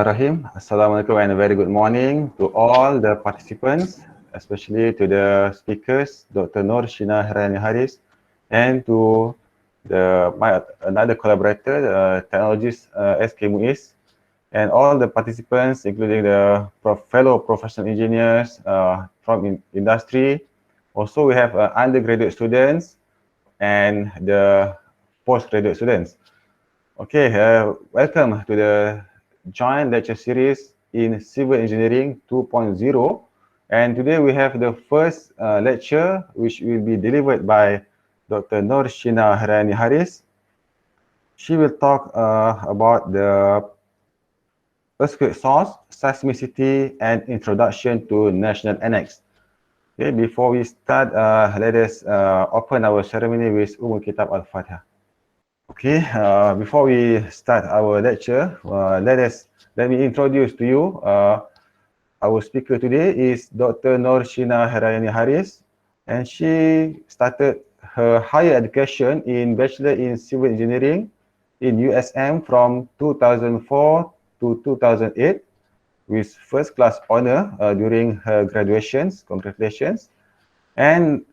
Bismillahirrahmanirrahim. Assalamualaikum and a very good morning to all the participants, especially to the speakers, Dr. Nur Shina Herani Haris, and to my another collaborator, technologist SK Muiz, and all the participants, including the fellow professional engineers from industry. Also, we have undergraduate students and the postgraduate students. Okay, welcome to the joint lecture series in Civil Engineering 2.0. And today we have the first lecture, which will be delivered by Dr. Nur Shina Herani Haris. She will talk about the earthquake source, seismicity, and introduction to national annex. Okay, before we start, let us open our ceremony with Kitab Al-Fatiha. Okay, before we start our lecture, let me introduce to you our speaker today is Dr. Nur Shina Herani Haris, and she started her higher education in Bachelor in Civil Engineering in USM from 2004 to 2008 with first class honor during her graduations. Congratulations. And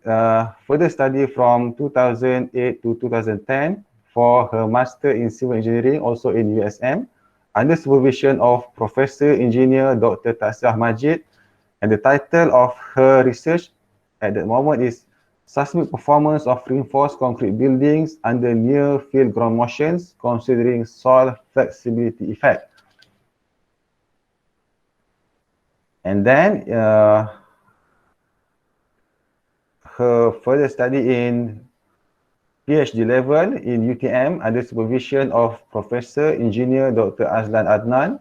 further study from 2008 to 2010 for her Master in Civil Engineering, also in USM, under supervision of Professor Engineer Dr. Tasrah Majid. And the title of her research at the moment is Seismic Performance of Reinforced Concrete Buildings under Near Field Ground Motions, Considering Soil Flexibility Effect. And then her further study in PhD level in UTM under supervision of Professor Engineer Dr. Azlan Adnan.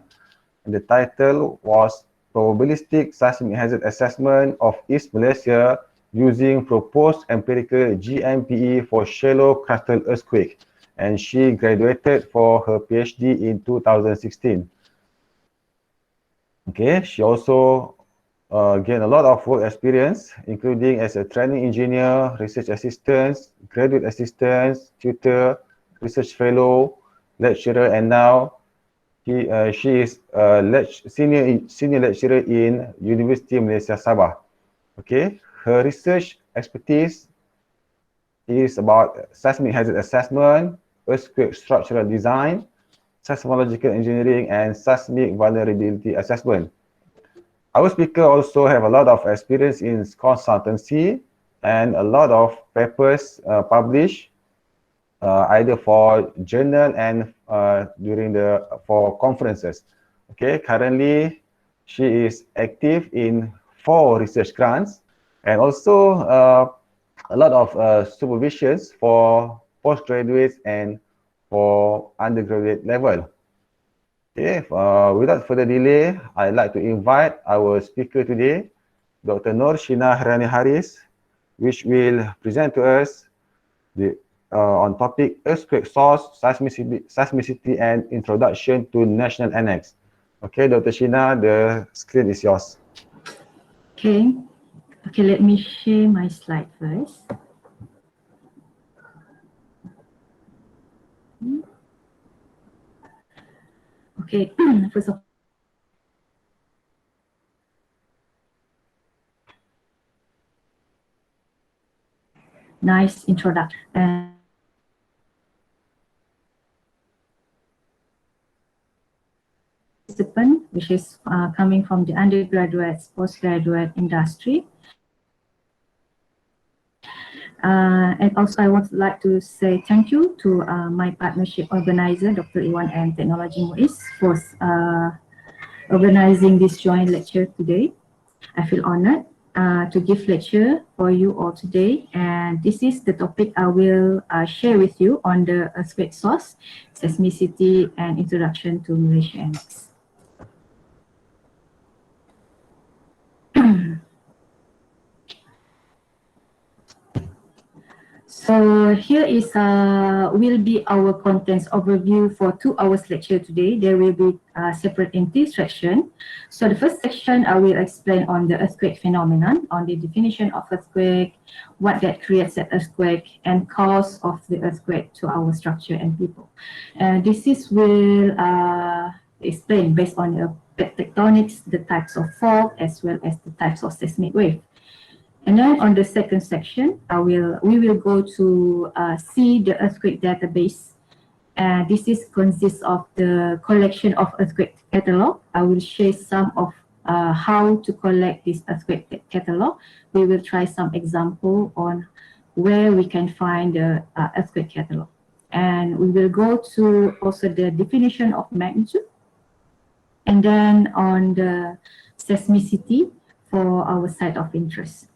And the title was Probabilistic Seismic Hazard Assessment of East Malaysia using Proposed Empirical GMPE for Shallow Crustal Earthquake. And she graduated for her PhD in 2016. Okay, she also gained a lot of work experience, including as a training engineer, research assistant, graduate assistant, tutor, research fellow, lecturer, and now she is a senior lecturer in University Malaysia Sabah. Okay, her research expertise is about seismic hazard assessment, earthquake structural design, seismological engineering, and seismic vulnerability assessment. Our speaker also have a lot of experience in consultancy and a lot of papers published either for journal and for conferences. Okay, currently she is active in 4 research grants and also a lot of supervisions for postgraduates and for undergraduate level. Okay, without further delay, I'd like to invite our speaker today, Dr. Nur Shina Herani Haris, which will present to us on topic earthquake source, seismicity, and introduction to national annex. Okay, Dr. Shina, the screen is yours. Okay, let me share my slide first. Okay, first of all, nice introduction. Which is coming from the undergraduate, postgraduate industry. And also I would like to say thank you to my partnership organizer, Dr. Ir-Wan and Technology Muiz, for organizing this joint lecture today. I feel honored to give lecture for you all today, and this is the topic I will share with you on the earthquake source, seismicity, and introduction to Malaysia Annex. So here is will be our contents overview for 2 hours lecture today. There will be separate in 3 sections. So the first section I will explain on the earthquake phenomenon, on the definition of earthquake, what that creates an earthquake, and cause of the earthquake to our structure and people. This is will explain based on the plate tectonics, the types of fault, as well as the types of seismic wave. And then on the second section, we will go to see the earthquake database. This consists of the collection of earthquake catalog. I will share some of how to collect this earthquake catalog. We will try some example on where we can find the earthquake catalog. And we will go to also the definition of magnitude, and then on the seismicity for our site of interest.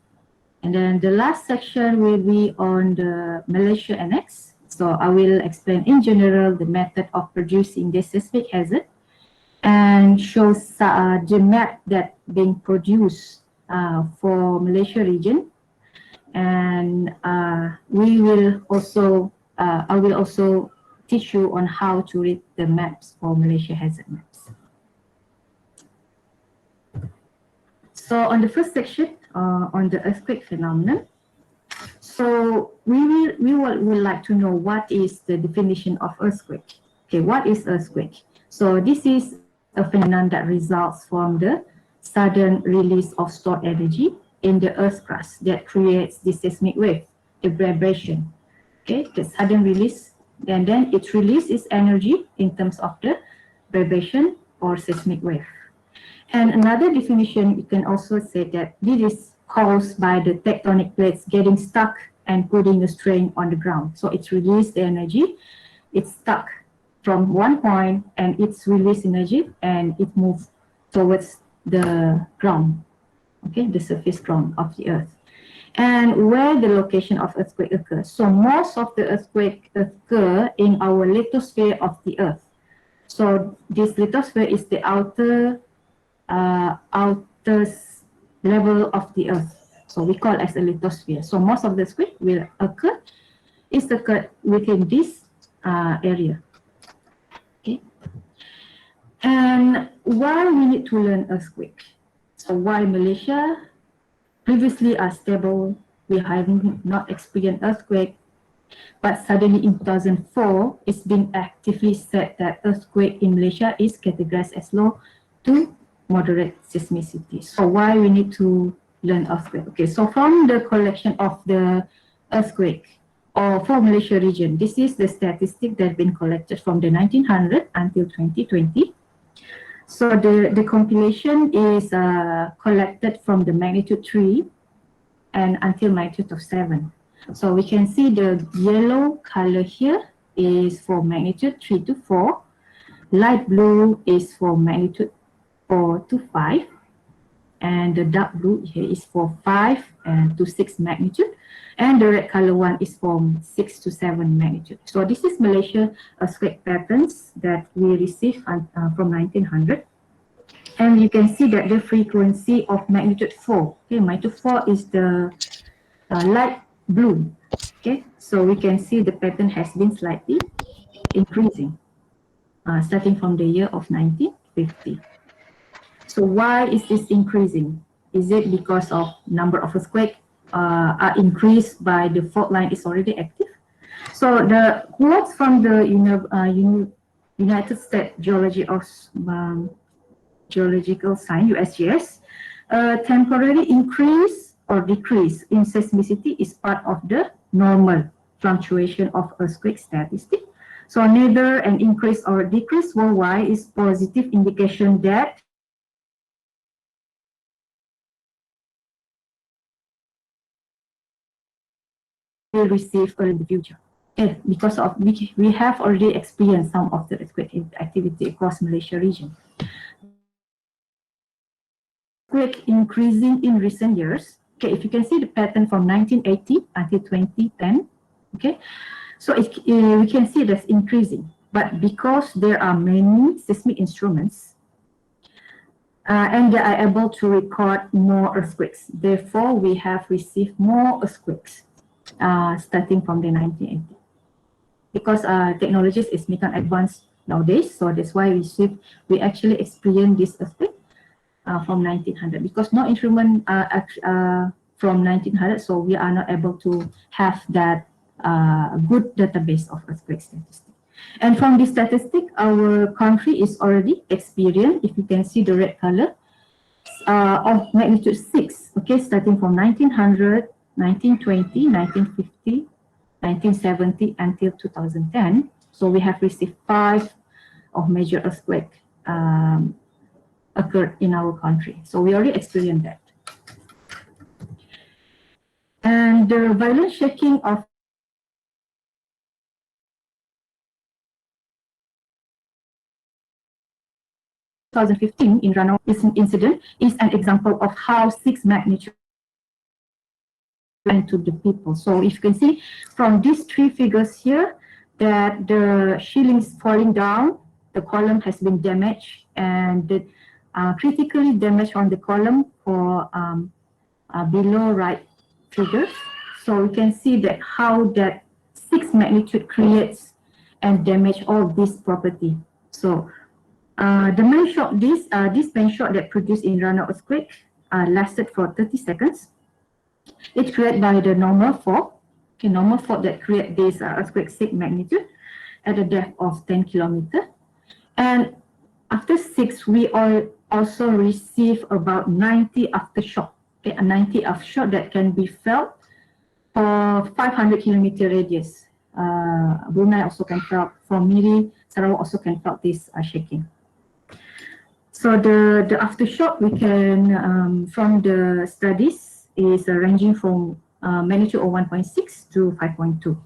And then the last section will be on the Malaysia Annex. So I will explain in general the method of producing the seismic hazard and show the map that being produced for Malaysia region. And we will also, I will also teach you on how to read the maps for Malaysia hazard maps. So on the first section, on the earthquake phenomenon, so we would like to know what is the definition of earthquake. Okay, what is earthquake? So this is a phenomenon that results from the sudden release of stored energy in the earth crust that creates the seismic wave, the vibration. Okay, the sudden release, and then it releases energy in terms of the vibration or seismic wave. And another definition, you can also say that this is caused by the tectonic plates getting stuck and putting a strain on the ground. So it's released the energy, it's stuck from one point and it's released energy and it moves towards the ground, okay, the surface ground of the earth. And where the location of earthquake occurs. So most of the earthquake occur in our lithosphere of the earth. So this lithosphere is the outer level of the earth. So we call it as a lithosphere. So most of the earthquake will occur within this area. Okay. And why we need to learn earthquake? So why Malaysia previously are stable, we have not experienced earthquake, but suddenly in 2004, it's been actively said that earthquake in Malaysia is categorized as low to moderate seismicity. So why we need to learn earthquake? Okay, so from the collection of the earthquake or for Malaysia region, this is the statistic that has been collected from the 1900 until 2020. So the compilation is collected from the magnitude 3 and until magnitude of 7. So we can see the yellow color here is for magnitude 3 to 4. Light blue is for magnitude 4 to 5. And the dark blue here is for 5 to 6 magnitude. And the red color one is from 6 to 7 magnitude. So this is Malaysia earthquake patterns that we received from 1900. And you can see that the frequency of magnitude 4, okay, magnitude 4 is the light blue. Okay, so we can see the pattern has been slightly increasing starting from the year of 1950. So why is this increasing? Is it because of number of earthquakes are increased by the fault line is already active? So the quotes from the United States Geological Sign, USGS, temporary increase or decrease in seismicity is part of the normal fluctuation of earthquake statistics. So neither an increase or decrease worldwide is positive indication that will receive in the future. Okay, because of which we have already experienced some of the earthquake activity across Malaysia region. Earthquake increasing in recent years. Okay, if you can see the pattern from 1980 until 2010. Okay, so we can see that's increasing. But because there are many seismic instruments and they are able to record more earthquakes, therefore we have received more earthquakes starting from the 1980s. Because technologies is become advanced nowadays, so that's why we actually experience this earthquake from 1900. Because no instrument from 1900, so we are not able to have that good database of earthquake statistics. And from this statistic, our country is already experienced, if you can see the red color, of magnitude 6, okay, starting from 1900, 1920, 1950, 1970 until 2010. So we have received 5 of major earthquake occurred in our country. So we already experienced that. And the violent shaking of 2015 in Ranau incident is an example of how 6 magnitude to the people. So if you can see from these 3 figures here that the ceiling is falling down, the column has been damaged, and the critically damaged on the column for below right figures. So we can see that how that 6 magnitude creates and damage all this property. So the main shock, this main shock that produced in Ranau earthquake lasted for 30 seconds. It's created by the normal fault, normal fault that create this earthquake 6 magnitude at a depth of 10 kilometers. And after 6, we also receive about 90 aftershock, okay, 90 aftershock that can be felt for 500 kilometer radius. Brunei also can felt, from Miri, Sarawak also can felt this shaking. So the aftershock we can, from the studies, is ranging from magnitude of 1.6 to 5.2.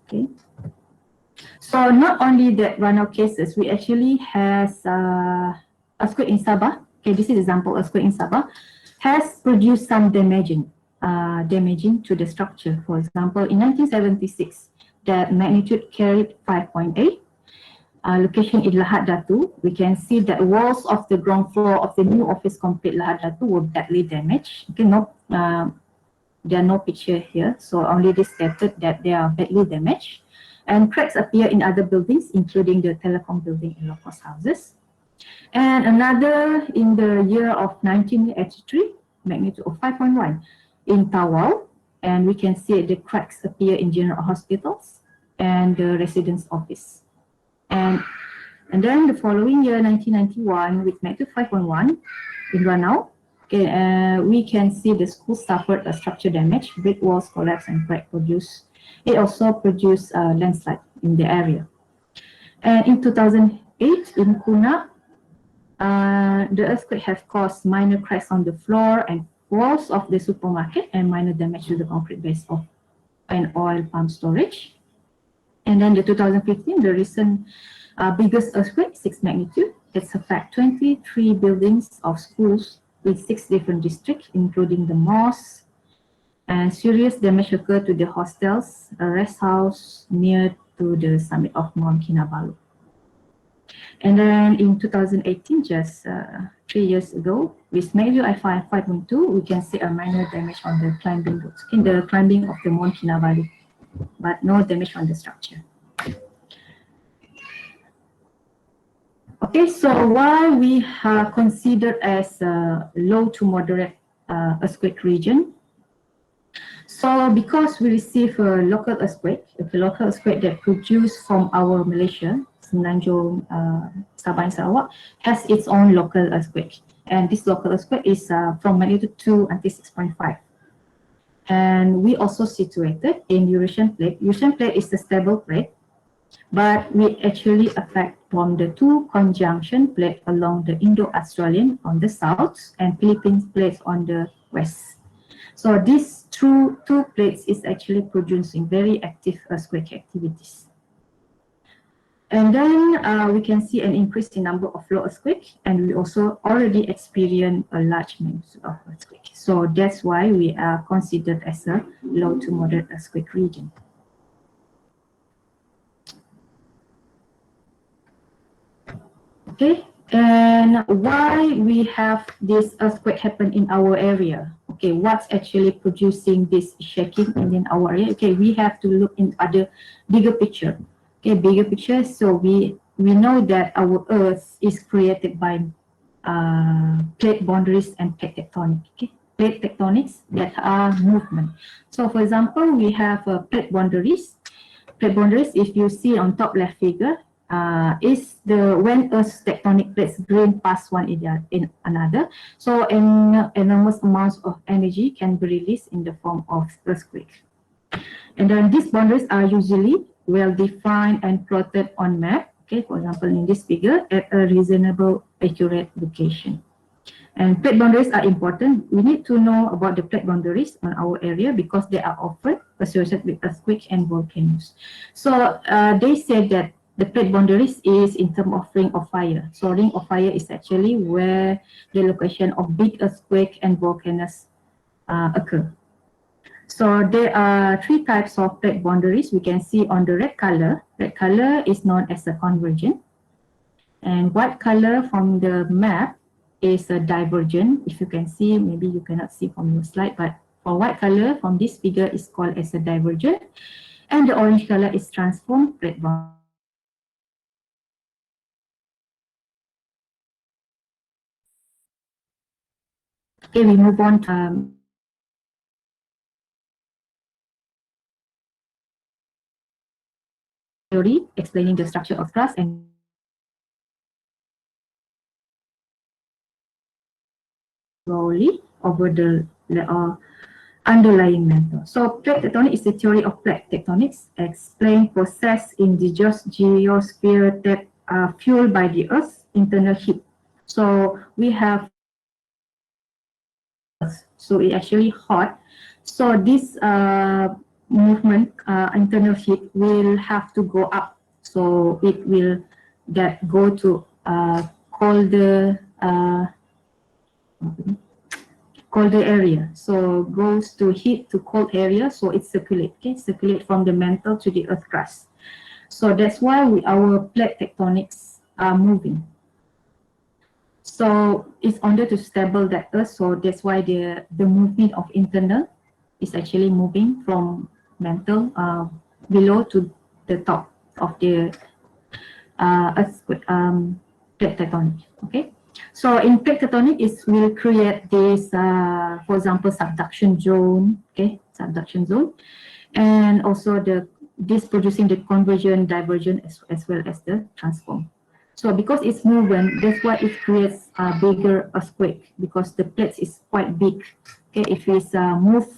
Okay. So not only that Ranau cases, we actually has earthquake in Sabah. Okay, this is example earthquake in Sabah has produced some damaging to the structure. For example, in 1976, that magnitude carried 5.8. Location in Lahad Datu, we can see that walls of the ground floor of the new office complex Lahad Datu were badly damaged. Okay, no, there are no picture here, so only this stated that they are badly damaged. And cracks appear in other buildings, including the telecom building and local houses. And another in the year of 1983, magnitude of 5.1 in Tawau, and we can see the cracks appear in general hospitals and the residence office. And then the following year, 1991, with magnitude 5.1 in Ranau, okay, we can see the school suffered a structure damage, brick walls collapsed and crack produced. It also produced a landslide in the area. And in 2008, in Kuna, the earthquake has caused minor cracks on the floor and walls of the supermarket and minor damage to the concrete base of an oil palm storage. And then the 2015, the recent biggest earthquake, 6 magnitude, it's affected 23 buildings of schools with 6 different districts, including the mosque, and serious damage occurred to the hostels, a rest house near to the summit of Mount Kinabalu. And then in 2018, just 3 years ago, with magnitude 5.2, we can see a minor damage on the climbing routes, in the climbing of the Mount Kinabalu, but no damage on the structure. Okay, so why we are considered as a low to moderate earthquake region? So because we receive a local earthquake, that produced from our Malaysia, Semenanjung, Sabah and Sarawak, has its own local earthquake. And this local earthquake is from magnitude 2 until 6.5. And we also situated in Eurasian plate. Eurasian plate is a stable plate, but we actually affect from the 2 conjunction plate along the Indo-Australian on the south and Philippines plates on the west. So these two plates is actually producing very active earthquake activities. And then we can see an increase in number of low earthquake, and we also already experienced a large magnitude of earthquake. So that's why we are considered as a low to moderate earthquake region. Okay, and why we have this earthquake happen in our area? Okay, what's actually producing this shaking in our area? Okay, we have to look in other bigger picture. Okay, bigger picture. So we know that our Earth is created by plate boundaries and plate tectonic. Okay, plate tectonics that are movement. So, for example, we have plate boundaries plate boundaries, if you see on top left figure, is when Earth's tectonic plates grain past one in another. So enormous amounts of energy can be released in the form of earthquake. And then these boundaries are usually well defined and plotted on map. Okay, for example, in this figure, at a reasonable, accurate location. And plate boundaries are important. We need to know about the plate boundaries on our area because they are often associated with earthquakes and volcanoes. So they said that the plate boundaries is in terms of ring of fire. So ring of fire is actually where the location of big earthquake and volcanoes occur. So there are three types of plate boundaries. We can see on the red color. Red color is known as a convergent. And white color from the map is a divergent. If you can see, maybe you cannot see from your slide, but for white color from this figure is called as a divergent. And the orange color is transformed plate boundary. Okay, we move on to theory explaining the structure of crust and slowly over the underlying mantle. So plate tectonics is the theory of plate tectonics, explain process in the geosphere that are fueled by the Earth's internal heat. So we have so it actually hot. So this movement, internal heat will have to go up. So it will go to colder colder area. So goes to heat to cold area. So it circulate. Okay, circulate from the mantle to the earth crust. So that's why our plate tectonics are moving. So it's under to stable that earth. So that's why the movement of internal is actually moving from mantle below to the top of the earth plate tectonic. Okay. So in plate tectonic, it will create this, for example, subduction zone. Okay, subduction zone, and also this producing the convergent, divergent, as well as the transform. So because it's moving, that's why it creates a bigger earthquake because the plate is quite big. Okay, if it's move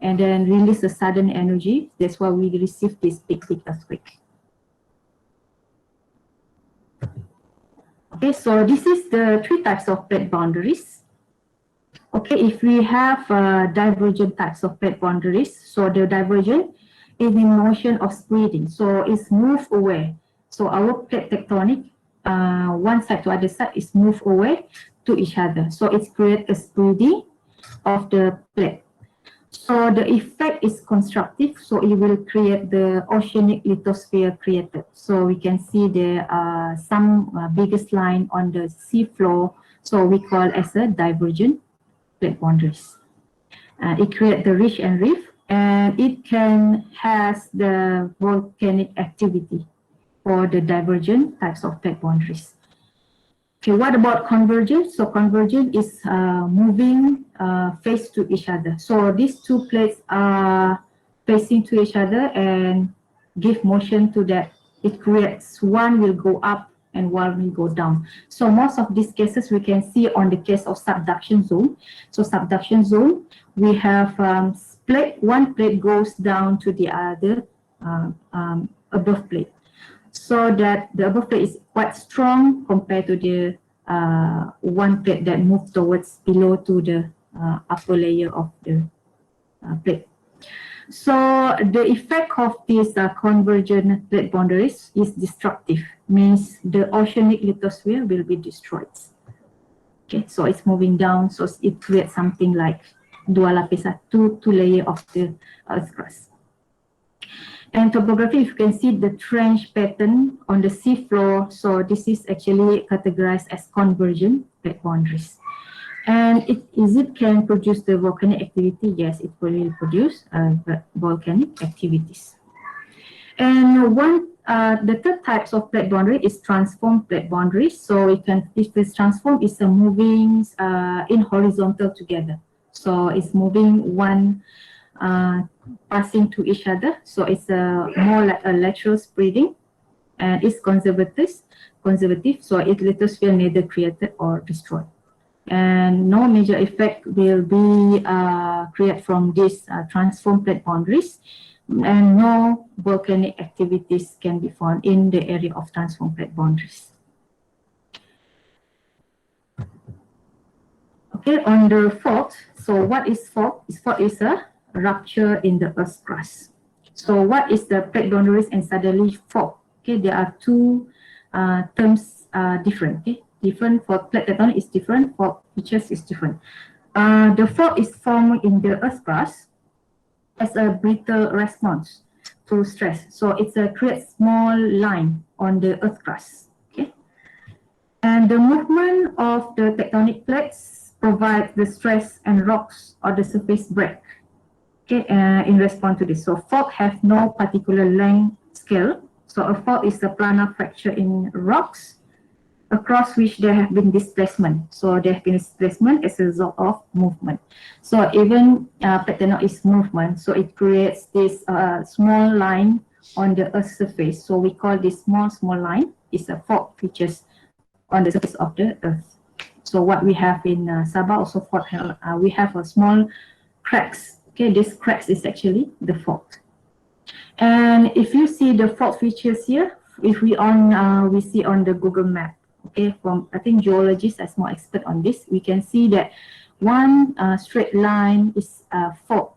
and then release a sudden energy, that's why we receive this big earthquake. Okay, so this is the three types of plate boundaries. Okay, if we have divergent types of plate boundaries, so the divergent is the motion of spreading, so it's move away. So our plate tectonic, one side to other side is move away to each other. So it's create a spreading of the plate. So the effect is constructive, so it will create the oceanic lithosphere created. So we can see there are some biggest line on the sea floor, so we call as a divergent plate boundaries. It creates the ridge and reef, and it can has the volcanic activity for the divergent types of plate boundaries. Okay, what about convergent? So convergent is moving face to each other. So these two plates are facing to each other and give motion to that. It creates one will go up and one will go down. So most of these cases we can see on the case of subduction zone. So subduction zone, we have one plate goes down to the other above plate. So that the above plate is quite strong compared to the one plate that moves towards below to the upper layer of the plate. So the effect of these convergent plate boundaries is destructive, means the oceanic lithosphere will be destroyed. Okay, so it's moving down, so it creates something like dua lapis, two layer of the earth crust. And topography, if you can see the trench pattern on the sea floor, so this is actually categorized as convergent plate boundaries. And is it can produce the volcanic activity? Yes, it will produce volcanic activities. And the third types of plate boundary is transformed plate boundaries. So if this transform is moving in horizontal together. So it's moving one passing to each other. So it's more like a lateral spreading, and it's conservative. So it lithosphere neither created or destroyed. And no major effect will be created from these transform plate boundaries, and no volcanic activities can be found in the area of transform plate boundaries. Okay, on the fault. So what is fault? Fault is a rupture in the Earth's crust. So what is the plate boundaries and suddenly fault? Okay, there are two terms different. Okay, different for plate tectonic is different, fault features is different. The fault is formed in the Earth's crust as a brittle response to stress. So it's a create small line on the Earth crust. Okay, and the movement of the tectonic plates provides the stress and rocks or the surface break. Okay, in response to this. So fault have no particular length scale. So a fault is a planar fracture in rocks across which there have been displacement. So there have been displacement as a result of movement. So even tectonic is movement. So it creates this small line on the Earth's surface. So we call this small line is a fault features on the surface of the Earth. So what we have in Sabah also fault, we have a small cracks. Okay, this cracks is actually the fault. And if you see the fault features here, if we see on the Google map, okay, from I think geologists are more expert on this, we can see that one straight line is fault,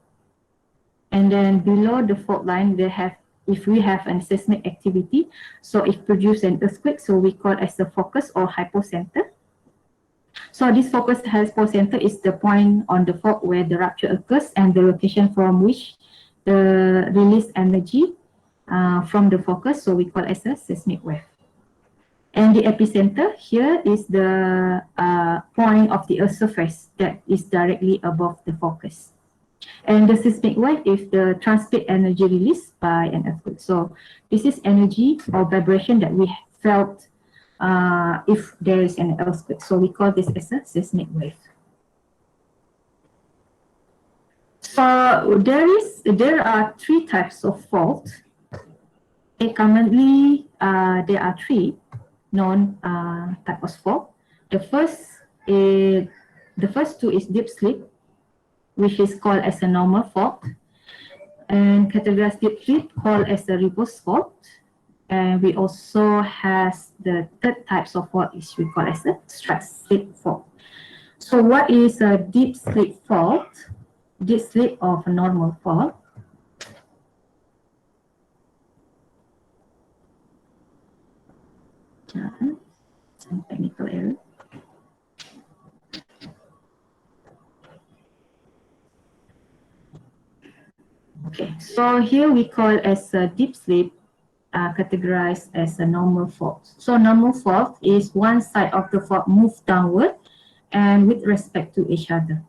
and then below the fault line they have, if we have an seismic activity, so it produces an earthquake, so we call as the focus or hypocenter. So this focus hypocenter is the point on the fault where the rupture occurs and the location from which the released energy from the focus, so we call as a seismic wave. And the epicenter here is the point of the Earth's surface that is directly above the focus. And the seismic wave is the transmit energy released by an earthquake. So this is energy or vibration that we felt if there is an earthquake. So we call this as a seismic wave. So there are three types of fault. Okay, currently there are three known types of fault. The first two is deep sleep, which is called as a normal fault, and categorized deep sleep called as a reverse fault. And we also has the third types of fault, which we call as a stress sleep fault. So what is a deep sleep fault? Deep sleep of a normal fault. Some technical error. Okay, so here we call as a deep sleep, categorized as a normal fault. So normal fault is one side of the fault moves downward and with respect to each other.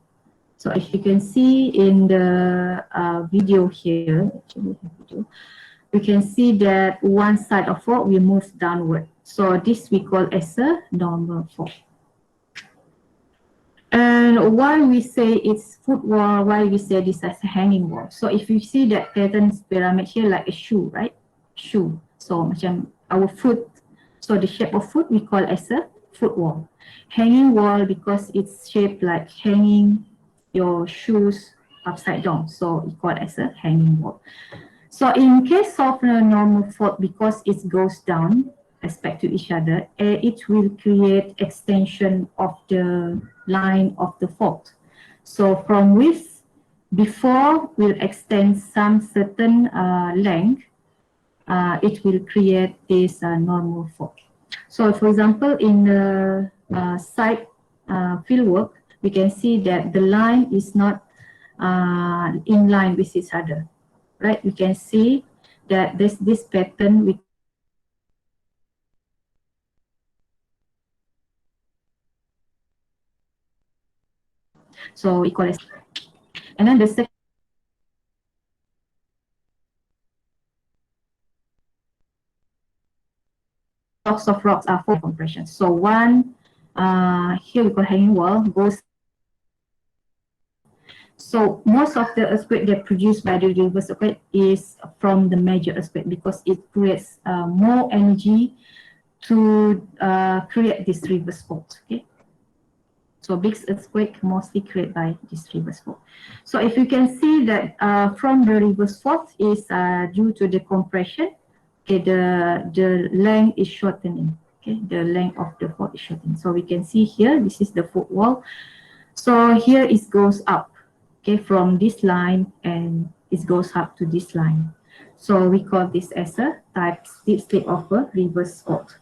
So as you can see in the video here, we can see that one side of fault will move downward. So this we call as a normal fault. And why we say it's foot wall, why we say this as a hanging wall. So if you see that pattern pyramid here like a shoe, right? Shoe. So macam our foot, so the shape of foot we call as a foot wall. Hanging wall because it's shaped like hanging your shoes upside down. So we call as a hanging wall. So in case of a normal fault, because it goes down respect to each other, it will create extension of the line of the fault. So from width before will extend some certain length, it will create this normal fault. So for example, in the site fieldwork, we can see that the line is not in line with each other, right? We can see that this pattern we call as a so we call as, and then the second blocks of rocks are for compression. So one here we call hanging wall goes So most of the earthquake that produced by the reverse earthquake is from the major earthquake because it creates more energy to create this reverse fault. Okay. So big earthquake mostly created by this reverse fault. So if you can see that from the reverse fault is due to the compression, okay, the length is shortening. Okay, the length of the fault is shortening. So we can see here, this is the fault wall. So here it goes up, okay, from this line and it goes up to this line. So we call this as a type steep slip of a reverse fault.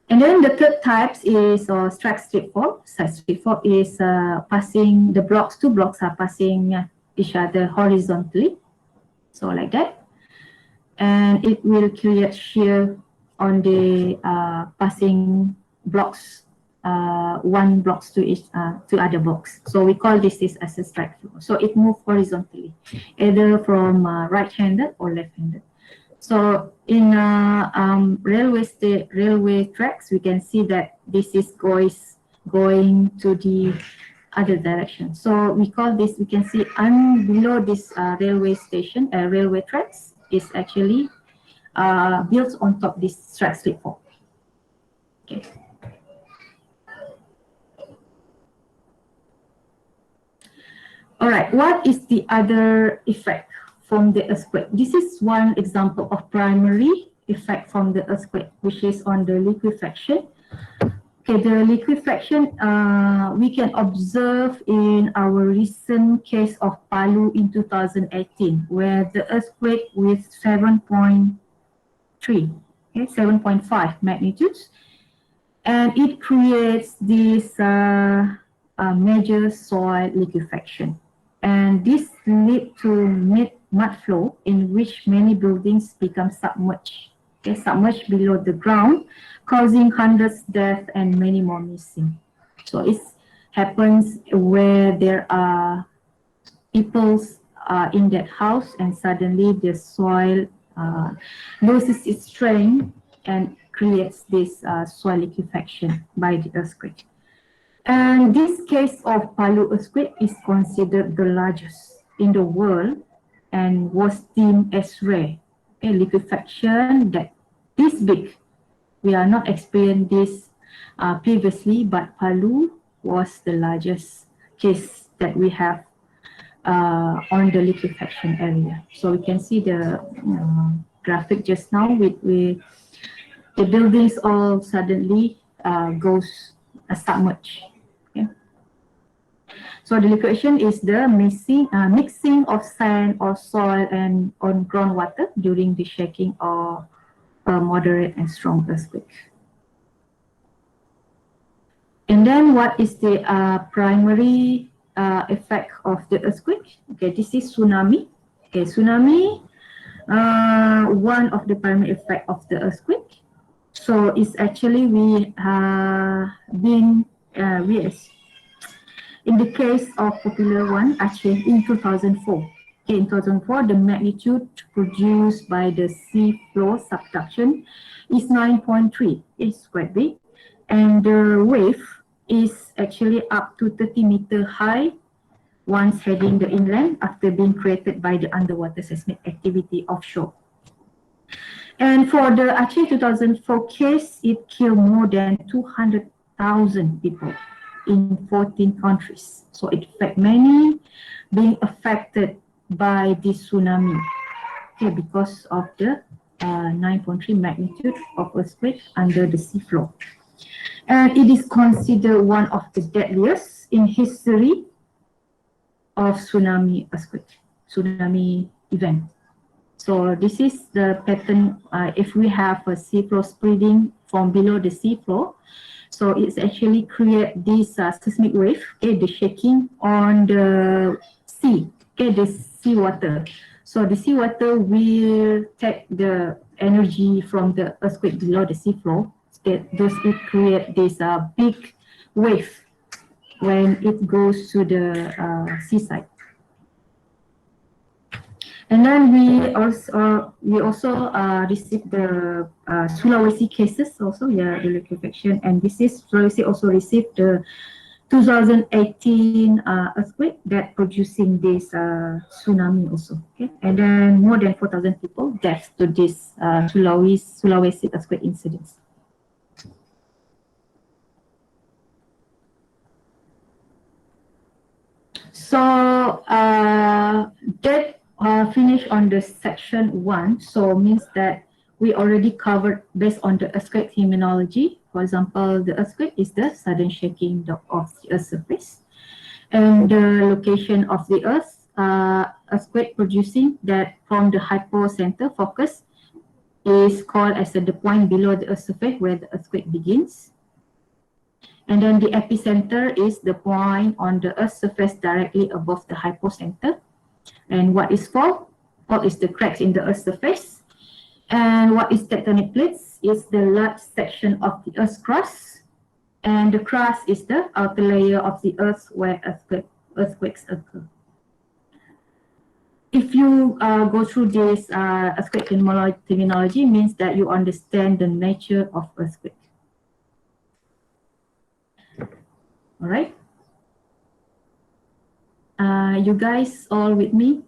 And then the third type is strike slip fault. Strike slip fault is passing the blocks, two blocks are passing each other horizontally. So like that. And it will create shear on the passing blocks, one blocks to each to other blocks. So we call this as a strike flow. So it moves horizontally, either from right-handed or left-handed. So in railway tracks, we can see that this is going to the other direction. So we call this, we can see below this railway station, railway tracks is actually built on top this strike slip fault. Okay. All right, what is the other effect from the earthquake? This is one example of primary effect from the earthquake, which is on the liquefaction. Okay, the liquefaction we can observe in our recent case of Palu in 2018, where the earthquake with 7.3, okay, 7.5 magnitudes, and it creates this major soil liquefaction. And this lead to mud flow in which many buildings become submerged, okay, submerged below the ground, causing hundreds deaths and many more missing. So it happens where there are people in that house and suddenly the soil loses its strength and creates this soil liquefaction by the earthquake. And this case of Palu earthquake is considered the largest in the world and was deemed as rare. A liquefaction that this big. We are not experienced this previously, but Palu was the largest case that we have on the liquefaction area. So we can see the graphic just now with the buildings all suddenly goes submerged. Okay. So the liquefaction is the mixing of sand or soil and on groundwater during the shaking or moderate and strong earthquake. And then what is the primary effect of the earthquake? Okay, this is tsunami. Okay, tsunami, one of the primary effect of the earthquake. So it's actually we in the case of popular one, actually in 2004. Okay, in 2004, the magnitude produced by the sea floor subduction is 9.3. It's quite big. And the wave is actually up to 30 meters high once heading the inland after being created by the underwater seismic activity offshore. And for the actually 2004 case, it killed more than 200,000 people in 14 countries. So it affected many being affected by this tsunami, okay, because of the 9.3 magnitude of earthquake under the seafloor. And it is considered one of the deadliest in history of tsunami earthquake, tsunami event. So this is the pattern if we have a seafloor spreading from below the seafloor. So it's actually create this seismic wave, okay, the shaking on the sea, okay, the seawater. So the seawater will take the energy from the earthquake below the seafloor. Thus it create this big wave when it goes to the seaside. And then we also received the Sulawesi cases also, yeah, the liquefaction, and this is Sulawesi also received the 2018 earthquake that producing this tsunami also. Okay, and then more than 4,000 people deaths to this Sulawesi earthquake incidents. So that finish on the section 1. So means that we already covered based on the earthquake terminology. For example, the earthquake is the sudden shaking of the earth's surface, and the location of the earth earthquake producing that from the hypocenter focus is called as the point below the earth's surface where the earthquake begins. And then the epicenter is the point on the earth's surface directly above the hypocenter. And what is fault? Fault is the cracks in the earth's surface. And what is tectonic plates? Is the large section of the earth's crust. And the crust is the outer layer of the earth where earthquakes occur. If you go through this earthquake terminology, means that you understand the nature of earthquake. All right. You guys all with me?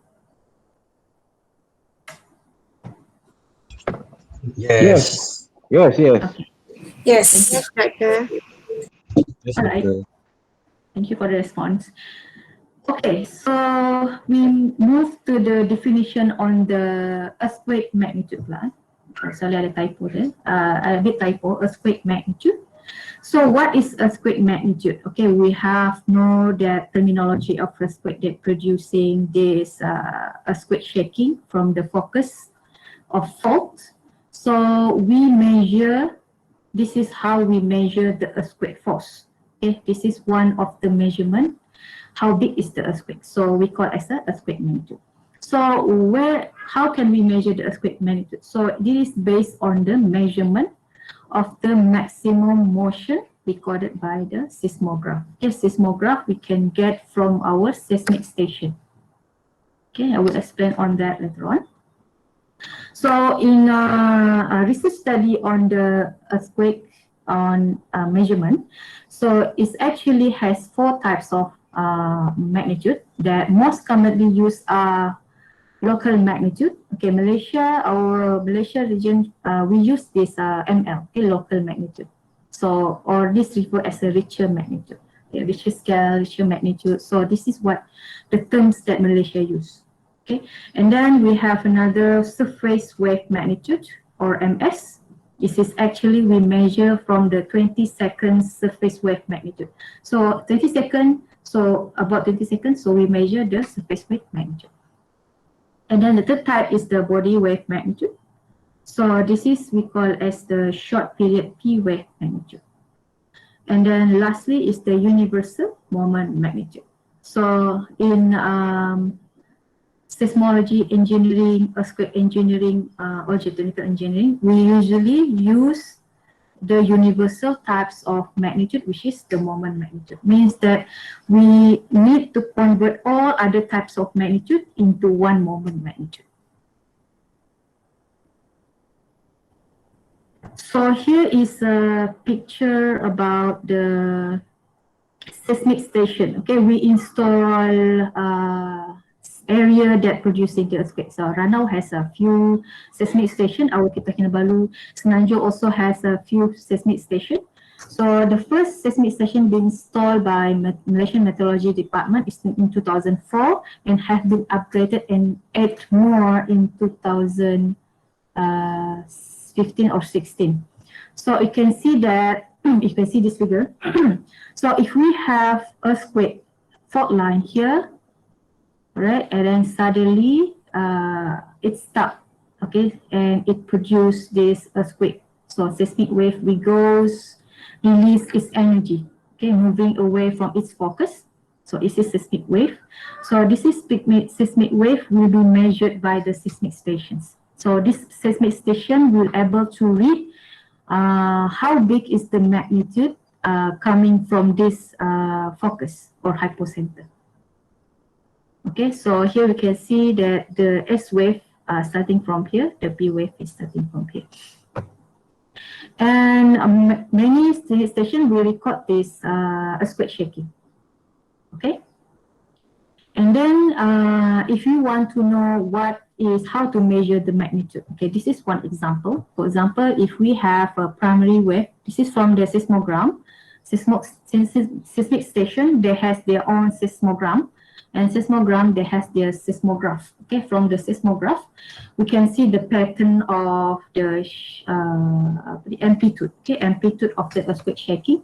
Yes. Yes. Okay. Yes. Thank Doctor. All right. Thank you for the response. Okay, so we move to the definition on the earthquake magnitude class. Sorry, ada typo there. A bit typo, earthquake magnitude. So what is earthquake magnitude? Okay, we have know that terminology of earthquake that producing this earthquake shaking from the focus of fault. So we measure, this is how we measure the earthquake force. Okay, this is one of the measurement. How big is the earthquake? So we call it as the earthquake magnitude. So how can we measure the earthquake magnitude? So this is based on the measurement of the maximum motion recorded by the seismograph. Okay, seismograph we can get from our seismic station. Okay, I will explain on that later on. So in a research study on the earthquake on measurement, so it actually has 4 types of magnitude that most commonly used are local magnitude. Okay, our Malaysia region, we use this ML, okay, local magnitude. So, or this referred as a Richter magnitude, okay, Richter scale, Richter magnitude. So this is what the terms that Malaysia use. Okay, and then we have another surface wave magnitude or MS. This is actually we measure from the 20-second surface wave magnitude. So 20 seconds, so about 20 seconds, so we measure the surface wave magnitude. And then the third type is the body wave magnitude. So this is we call as the short period P wave magnitude. And then lastly is the universal moment magnitude. So in seismology engineering, earthquake engineering, or geotechnical engineering, we usually use the universal types of magnitude, which is the moment magnitude. Means that we need to convert all other types of magnitude into one moment magnitude. So here is a picture about the seismic station. Okay, we install area that producing the earthquake. So Ranau has a few seismic station. Our Kita Kinabalu, Semenanjung also has a few seismic station. So the first seismic station being installed by Malaysian Meteorology Department is in 2004 and have been upgraded and 8 more in 2015 or 16. So you can see that, you can see this figure. So if we have earthquake fault line here, right, and then suddenly it stopped, okay, and it produced this earthquake. So seismic wave release its energy, okay, moving away from its focus. So this is seismic wave. So this is seismic wave will be measured by the seismic stations. So this seismic station will able to read how big is the magnitude coming from this focus or hypocenter. Okay, so here we can see that the S wave starting from here, the P wave is starting from here. And many stations will record this earthquake shaking. Okay. And then if you want to know how to measure the magnitude. Okay, this is one example. For example, if we have a primary wave, this is from the seismogram. Seismic station, they has their own seismogram. And seismogram, they has their seismograph. Okay, from the seismograph, we can see the pattern of the amplitude. Okay, amplitude of the earthquake shaking.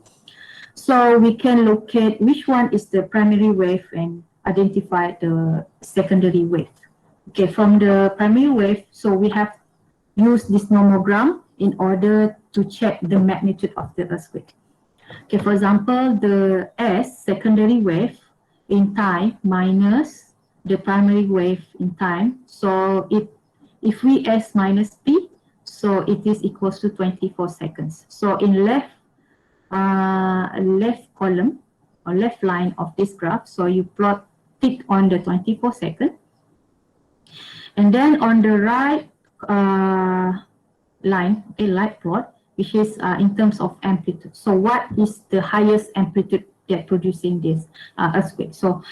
So we can locate which one is the primary wave and identify the secondary wave. Okay, from the primary wave, so we have used this nomogram in order to check the magnitude of the earthquake. Okay, for example, the S secondary wave in time minus the primary wave in time. So if we S minus P, so it is equals to 24 seconds. So in left column or left line of this graph, so you plot it on the 24 second, and then on the right line, a light plot, which is in terms of amplitude. So what is the highest amplitude that producing this earthquake? So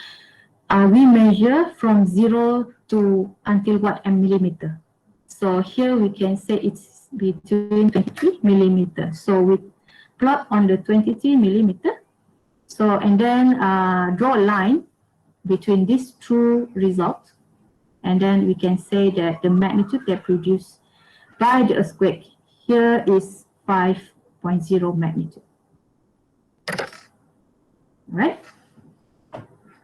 we measure from 0 to until what millimeter. So here we can say it's between 23 millimeter. So we plot on the 23 millimeter. So and then draw a line between these two results, and then we can say that the magnitude that produced by the earthquake here is 5.0 magnitude. Right?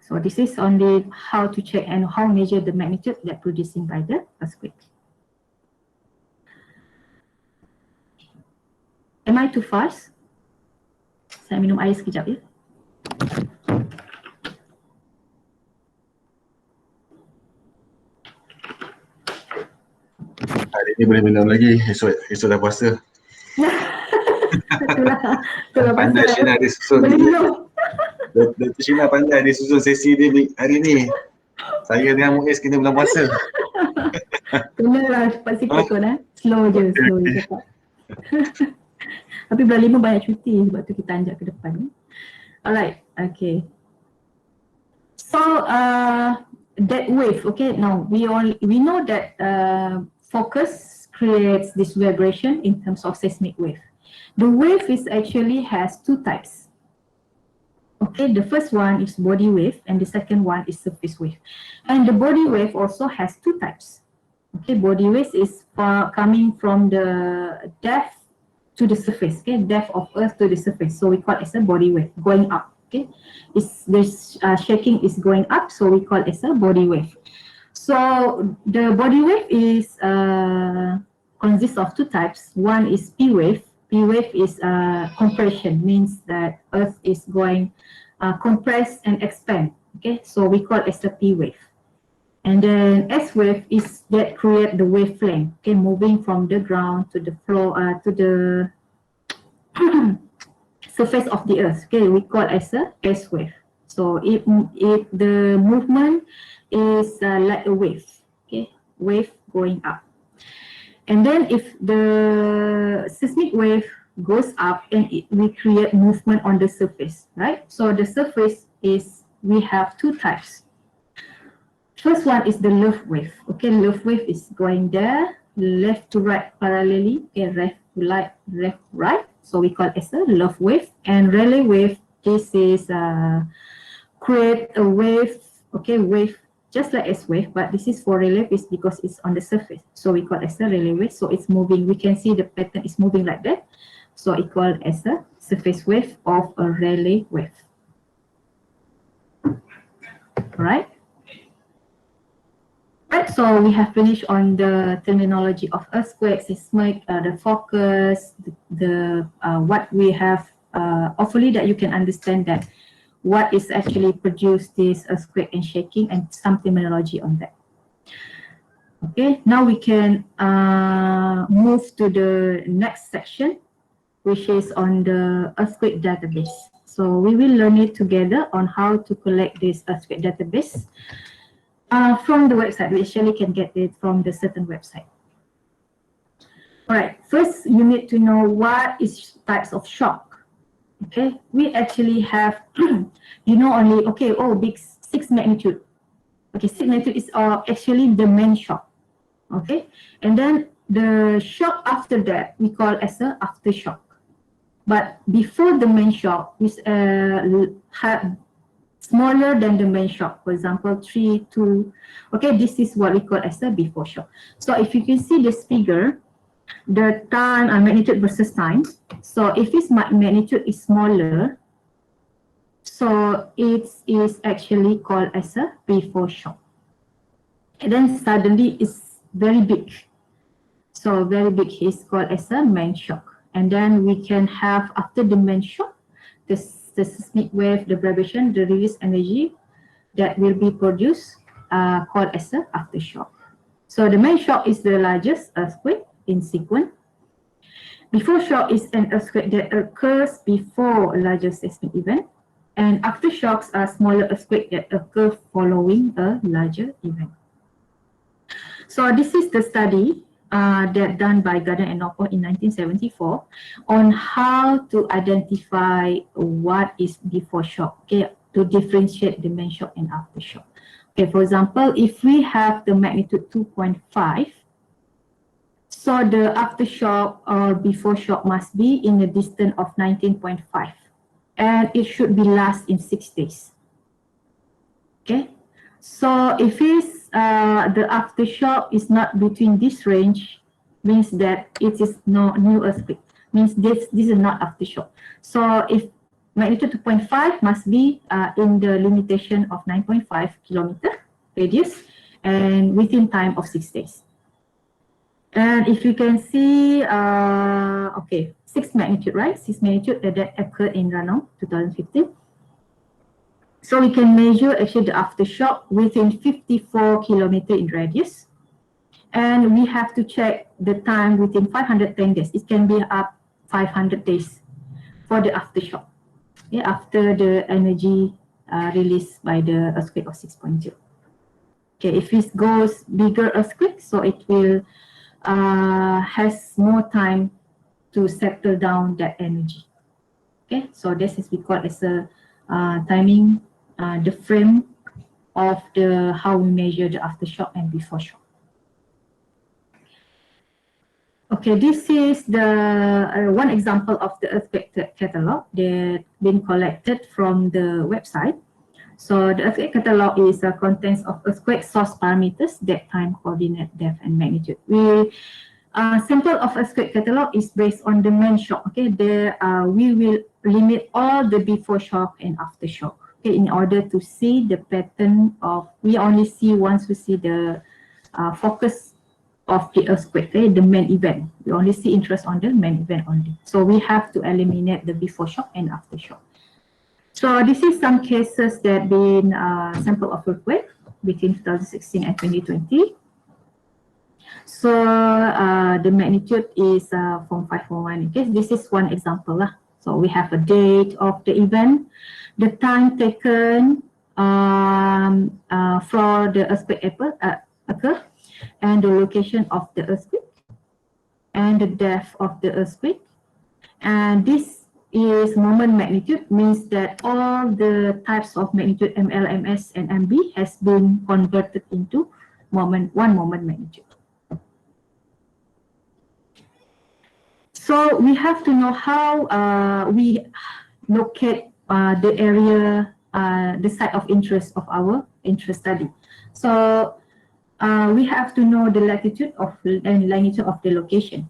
So this is only how to check and how measure the magnitude that producing by the earthquake. Am I too fast? Saya minum air sekejap ya. Hari ni boleh minum lagi. Esok dah puasa. Itulah Pandai pasal Sheena dia susun. boleh minum. Dr. Sheena pandai dia susun sesi dia hari ni. Saya dengan Muiz kena bulan puasa. Kenalah cepat sikit kot Slow je cepat. Tapi bulan 5 banyak cuti sebab tu kita anjak ke depan. Alright, okay. So that wave, okay, now we know that focus creates this vibration in terms of seismic wave. The wave is actually has two types. Okay, the first one is body wave and the second one is surface wave. And the body wave also has two types. Okay, body wave is coming from the depth to the surface, okay, depth of earth to the surface. So we call it as a body wave, going up, okay. This shaking is going up, so we call it as a body wave. So the body wave is consists of two types. One is P wave. P wave is compression, means that earth is going compress and expand, okay. So we call it as a P wave. And then S wave is that create the wavelength, okay, moving from the ground to the floor to the surface of the earth. Okay, we call as a S wave. So if the movement is like a wave, okay, wave going up. And then if the seismic wave goes up and we create movement on the surface, right? So the surface is, we have two types. First one is the left wave. Okay, left wave is going there, left to right parallelly, okay, left to right. So we call it as a left wave. And relay wave, this is create a wave, okay, wave just like S wave, but this is for relay is because it's on the surface. So we call it as a relay wave. So it's moving. We can see the pattern is moving like that. So it called as a surface wave of a relay wave. Right? Right, so we have finished on the terminology of earthquake, seismic, the focus, the what we have. Hopefully that you can understand that what is actually produced this earthquake and shaking and some terminology on that. Okay, now we can move to the next section, which is on the earthquake database. So we will learn it together on how to collect this earthquake database. From the website, we actually can get it from the certain website. All right, first you need to know what is types of shock. Okay, we actually have, only, okay, oh, big 6 magnitude. Okay, 6 magnitude is actually the main shock. Okay, and then the shock after that we call as a aftershock. But before the main shock is smaller than the main shock, for example 3, 2. Okay, this is what we call as a before shock. So if you can see this figure, the time magnitude versus time. So if its magnitude is smaller, so it is actually called as a before shock. And then suddenly it's very big. So very big is called as a main shock. And then we can have after the main shock, the seismic wave, the vibration, the release energy that will be produced called as a aftershock. So the main shock is the largest earthquake in sequence. Before shock is an earthquake that occurs before a larger seismic event, and aftershocks are smaller earthquakes that occur following a larger event. So this is the study that done by Gardner and Knopfler in 1974 on how to identify what is before shock, okay, to differentiate the main shock and aftershock. Okay, for example, if we have the magnitude 2.5, so the aftershock or before shock must be in a distance of 19.5, and it should be last in 6 days. Okay, so if it's the aftershock is not between this range, means that it is no new earthquake. Means this is not aftershock. So if magnitude 2.5 must be in the limitation of 9.5 kilometer radius and within time of 6 days. And if you can see, okay, 6 magnitude, right? 6 magnitude that occurred in Ranong, 2015. So we can measure actually the aftershock within 54 kilometer in radius. And we have to check the time within 510 days. It can be up 500 days for the aftershock. Yeah, after the energy released by the earthquake of 6.0. Okay, if it goes bigger earthquake, so it will has more time to settle down that energy. Okay, so this is we call as a timing, the frame of the how we measure the aftershock and before shock. Okay, this is the one example of the earthquake catalog that been collected from the website. So the earthquake catalog is contents of earthquake source parameters, date, time, coordinate, depth, and magnitude. We sample of earthquake catalog is based on the main shock. Okay, there we will limit all the before shock and after shock. Okay, in order to see the pattern of, we only see once we see the focus of the earthquake, okay, the main event. We only see interest on the main event only. So we have to eliminate the before shock and after shock. So this is some cases that been sample of earthquake between 2016 and 2020. So the magnitude is from 5.1. Okay, this is one example. So we have a date of the event, the time taken for the earthquake occur, and the location of the earthquake, and the depth of the earthquake. And this is moment magnitude, means that all the types of magnitude ML, MS, and MB has been converted into one moment magnitude. So we have to know how we locate the area, the site of interest of our interest study. So we have to know the latitude and longitude of the location.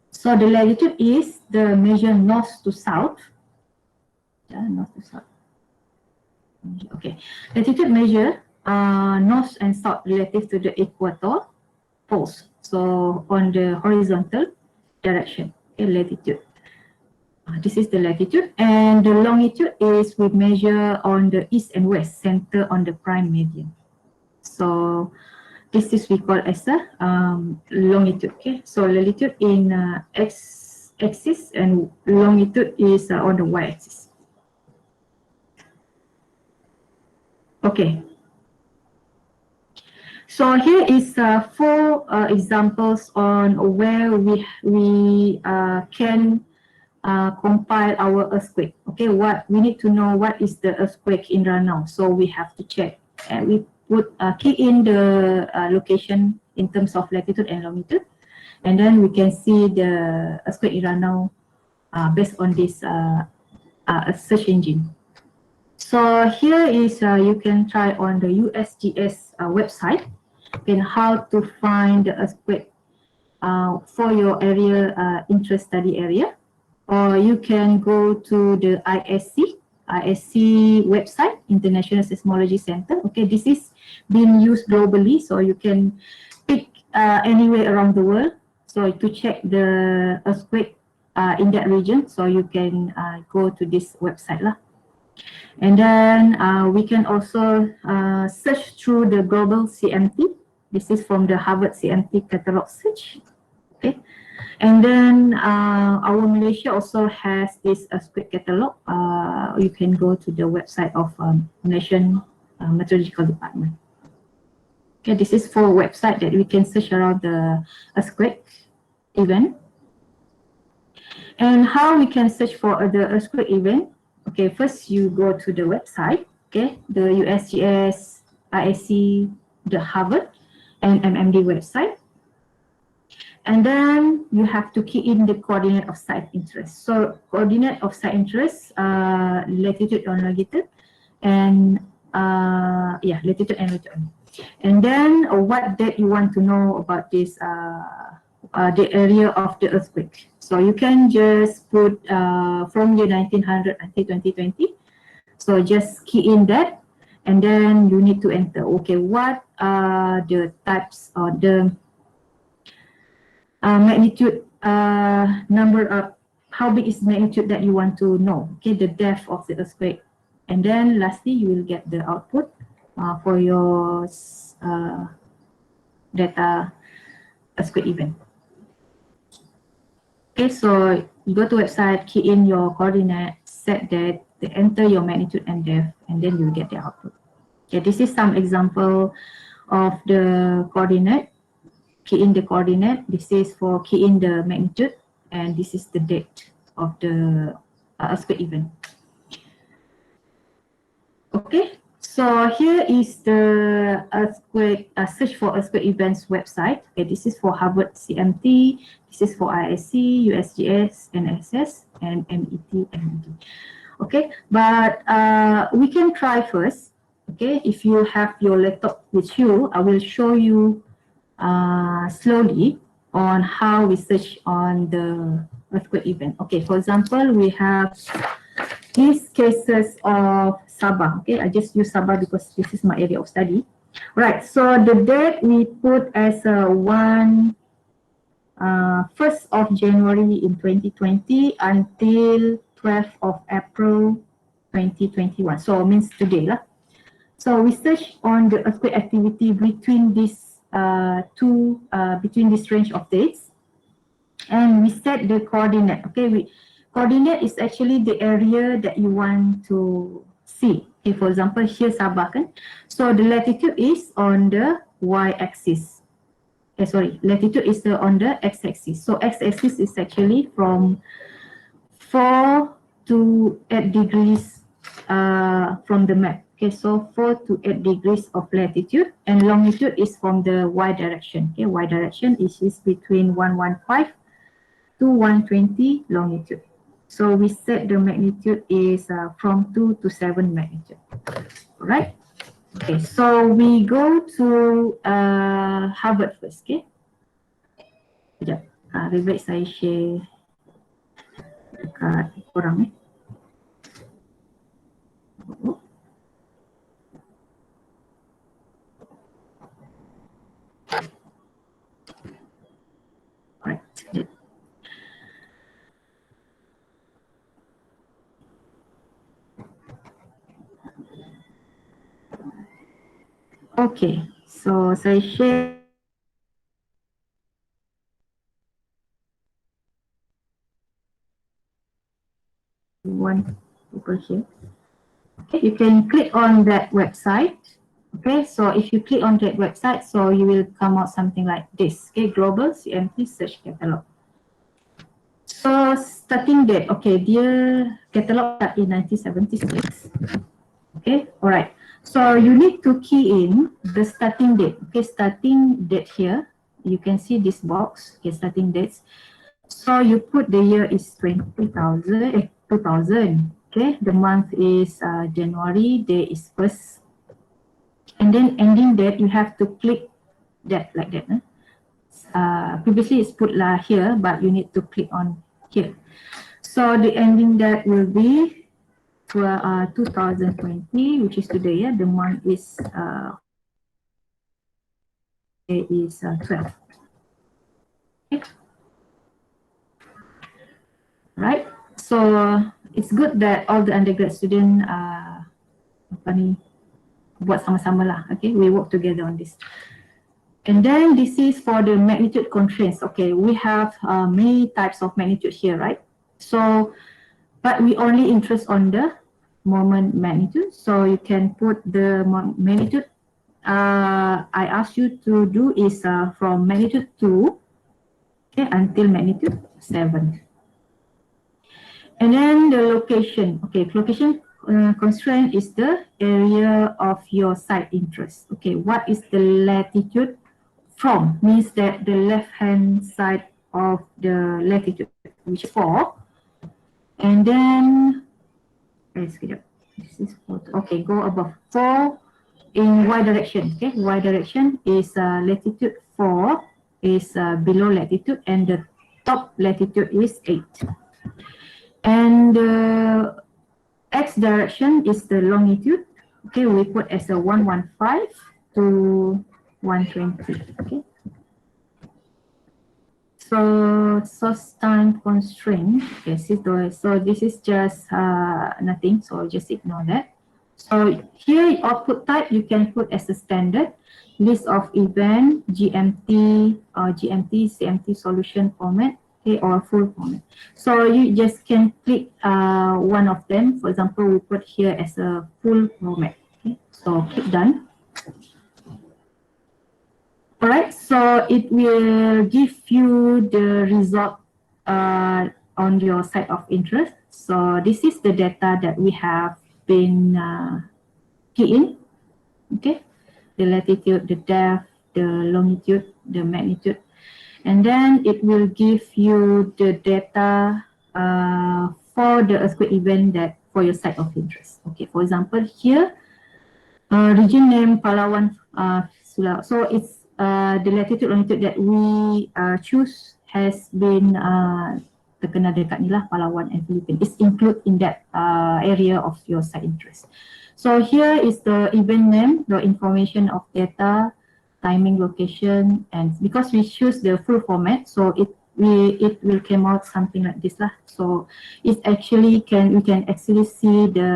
So the latitude is the measure north to south. North to south. Okay, latitude measure north and south relative to the equator poles. So on the horizontal direction, okay, latitude. This is the latitude, and the longitude is we measure on the east and west, center on the prime meridian. So this is we call as a longitude. Okay, so latitude in x axis and longitude is on the y axis. Okay. So here is four examples on where we can compile our earthquake. Okay, what we need to know, what is the earthquake in Ranau? So we have to check, and we put key in the location in terms of latitude and longitude, and then we can see the earthquake in Ranau based on this search engine. So here is you can try on the USGS website and how to find the earthquake for your area interest study area, or you can go to the ISC website, International Seismology Center. Okay, this is being used globally, so you can pick anywhere around the world. So to check the earthquake in that region, so you can go to this website lah. And then we can also search through the global CMT. This is from the Harvard CMT catalog search. Okay, and then our Malaysia also has this earthquake catalog. You can go to the website of Malaysian Meteorological Department. Okay, this is for website that we can search around the earthquake event. And how we can search for the earthquake event? Okay, first you go to the website. Okay, the USGS, ISC, the Harvard, and MMD website. And then you have to key in the coordinate of site interest. So coordinate of site interest, latitude and longitude, and latitude and longitude. And then what date you want to know about this, the area of the earthquake. So you can just put from year 1900 until 2020. So just key in that, and then you need to enter. Okay, what are the types or the magnitude, number of how big is magnitude that you want to know. Okay, the depth of the earthquake, and then lastly you will get the output for your data earthquake event. Okay, so you go to website, key in your coordinate, set that, enter your magnitude and depth, and then you get the output. Okay, this is some example of the coordinate. Key in the coordinate. This is for key in the magnitude, and this is the date of the earthquake event. Okay, so here is the earthquake search for earthquake events website. Okay, this is for Harvard CMT. This is for ISC, USGS, NSS, and MET, MED. Okay, but we can try first. Okay, if you have your laptop with you, I will show you slowly on how we search on the earthquake event. Okay, for example, we have these cases of Sabah. Okay, I just use Sabah because this is my area of study. Right, so the date we put as 1st of January in 2020 until 12th of April 2021. So means today lah. So we search on the earthquake activity between these between this range of dates, and we set the coordinate. Okay, coordinate is actually the area that you want to see. Okay, for example, here Sabah kan. So the latitude is on the y-axis. Latitude is on the x-axis. So x-axis is actually from 4 to 8 degrees from the map. Okay, so 4 to 8 degrees of latitude, and longitude is from the y direction. Okay, y direction is between 115 to 120 longitude. So we set the magnitude is from 2 to 7 magnitude. Alright. Okay, so we go to Harvard first. Okay. Sekejap. Lebih baik saya share dekat korang . Okay, so saya share one people here. Okay, you can click on that website. Okay, so if you click on that website, so you will come out something like this. Okay, Global CMT Search Catalog. So starting date, okay, their catalog start in 1976. Okay, alright. So you need to key in the starting date. Okay, starting date here. You can see this box. Okay, starting dates. So you put the year is 2000. Okay, the month is January. Day is 1st. And then ending date, you have to click that like that. Previously it's put here, but you need to click on here. So the ending date will be 2020, which is today. Yeah, the month is 12. Okay. Right. So it's good that all the undergrad students buat sama-sama lah. Okay, we work together on this. And then this is for the magnitude constraints. Okay, we have many types of magnitude here, right? So, but we only interest on the moment magnitude. So you can put the magnitude I ask you to do is from magnitude 2, okay, until magnitude 7. And then the location. Okay, location constraint is the area of your site interest. Okay, what is the latitude from? Means that the left-hand side of the latitude, which is 4. And then, this is 4. Okay, go above 4 in y direction. Okay, y direction is latitude 4 is below latitude, and the top latitude is 8. And the x direction is the longitude. Okay, we put as a 115 to 120. Okay. So source time constraint. Okay, so this is just nothing. So just ignore that. So here output type you can put as a standard list of event, GMT, CMT solution format, okay, or full format. So you just can click one of them. For example, we put here as a full format. Okay, so click done. Alright, so it will give you the result on your site of interest. So this is the data that we have been key in. Okay, the latitude, the depth, the longitude, the magnitude, and then it will give you the data for the earthquake event that for your site of interest. Okay, for example, here region name Palawan Sulawesi. So it's the latitude longitude that we choose has been terkena dekat ni lah, Palawan and Philippines. It's included in that area of your site interest. So here is the event name, the information of data, timing, location, and because we choose the full format, so it will come out something like this lah. So it actually we can actually see the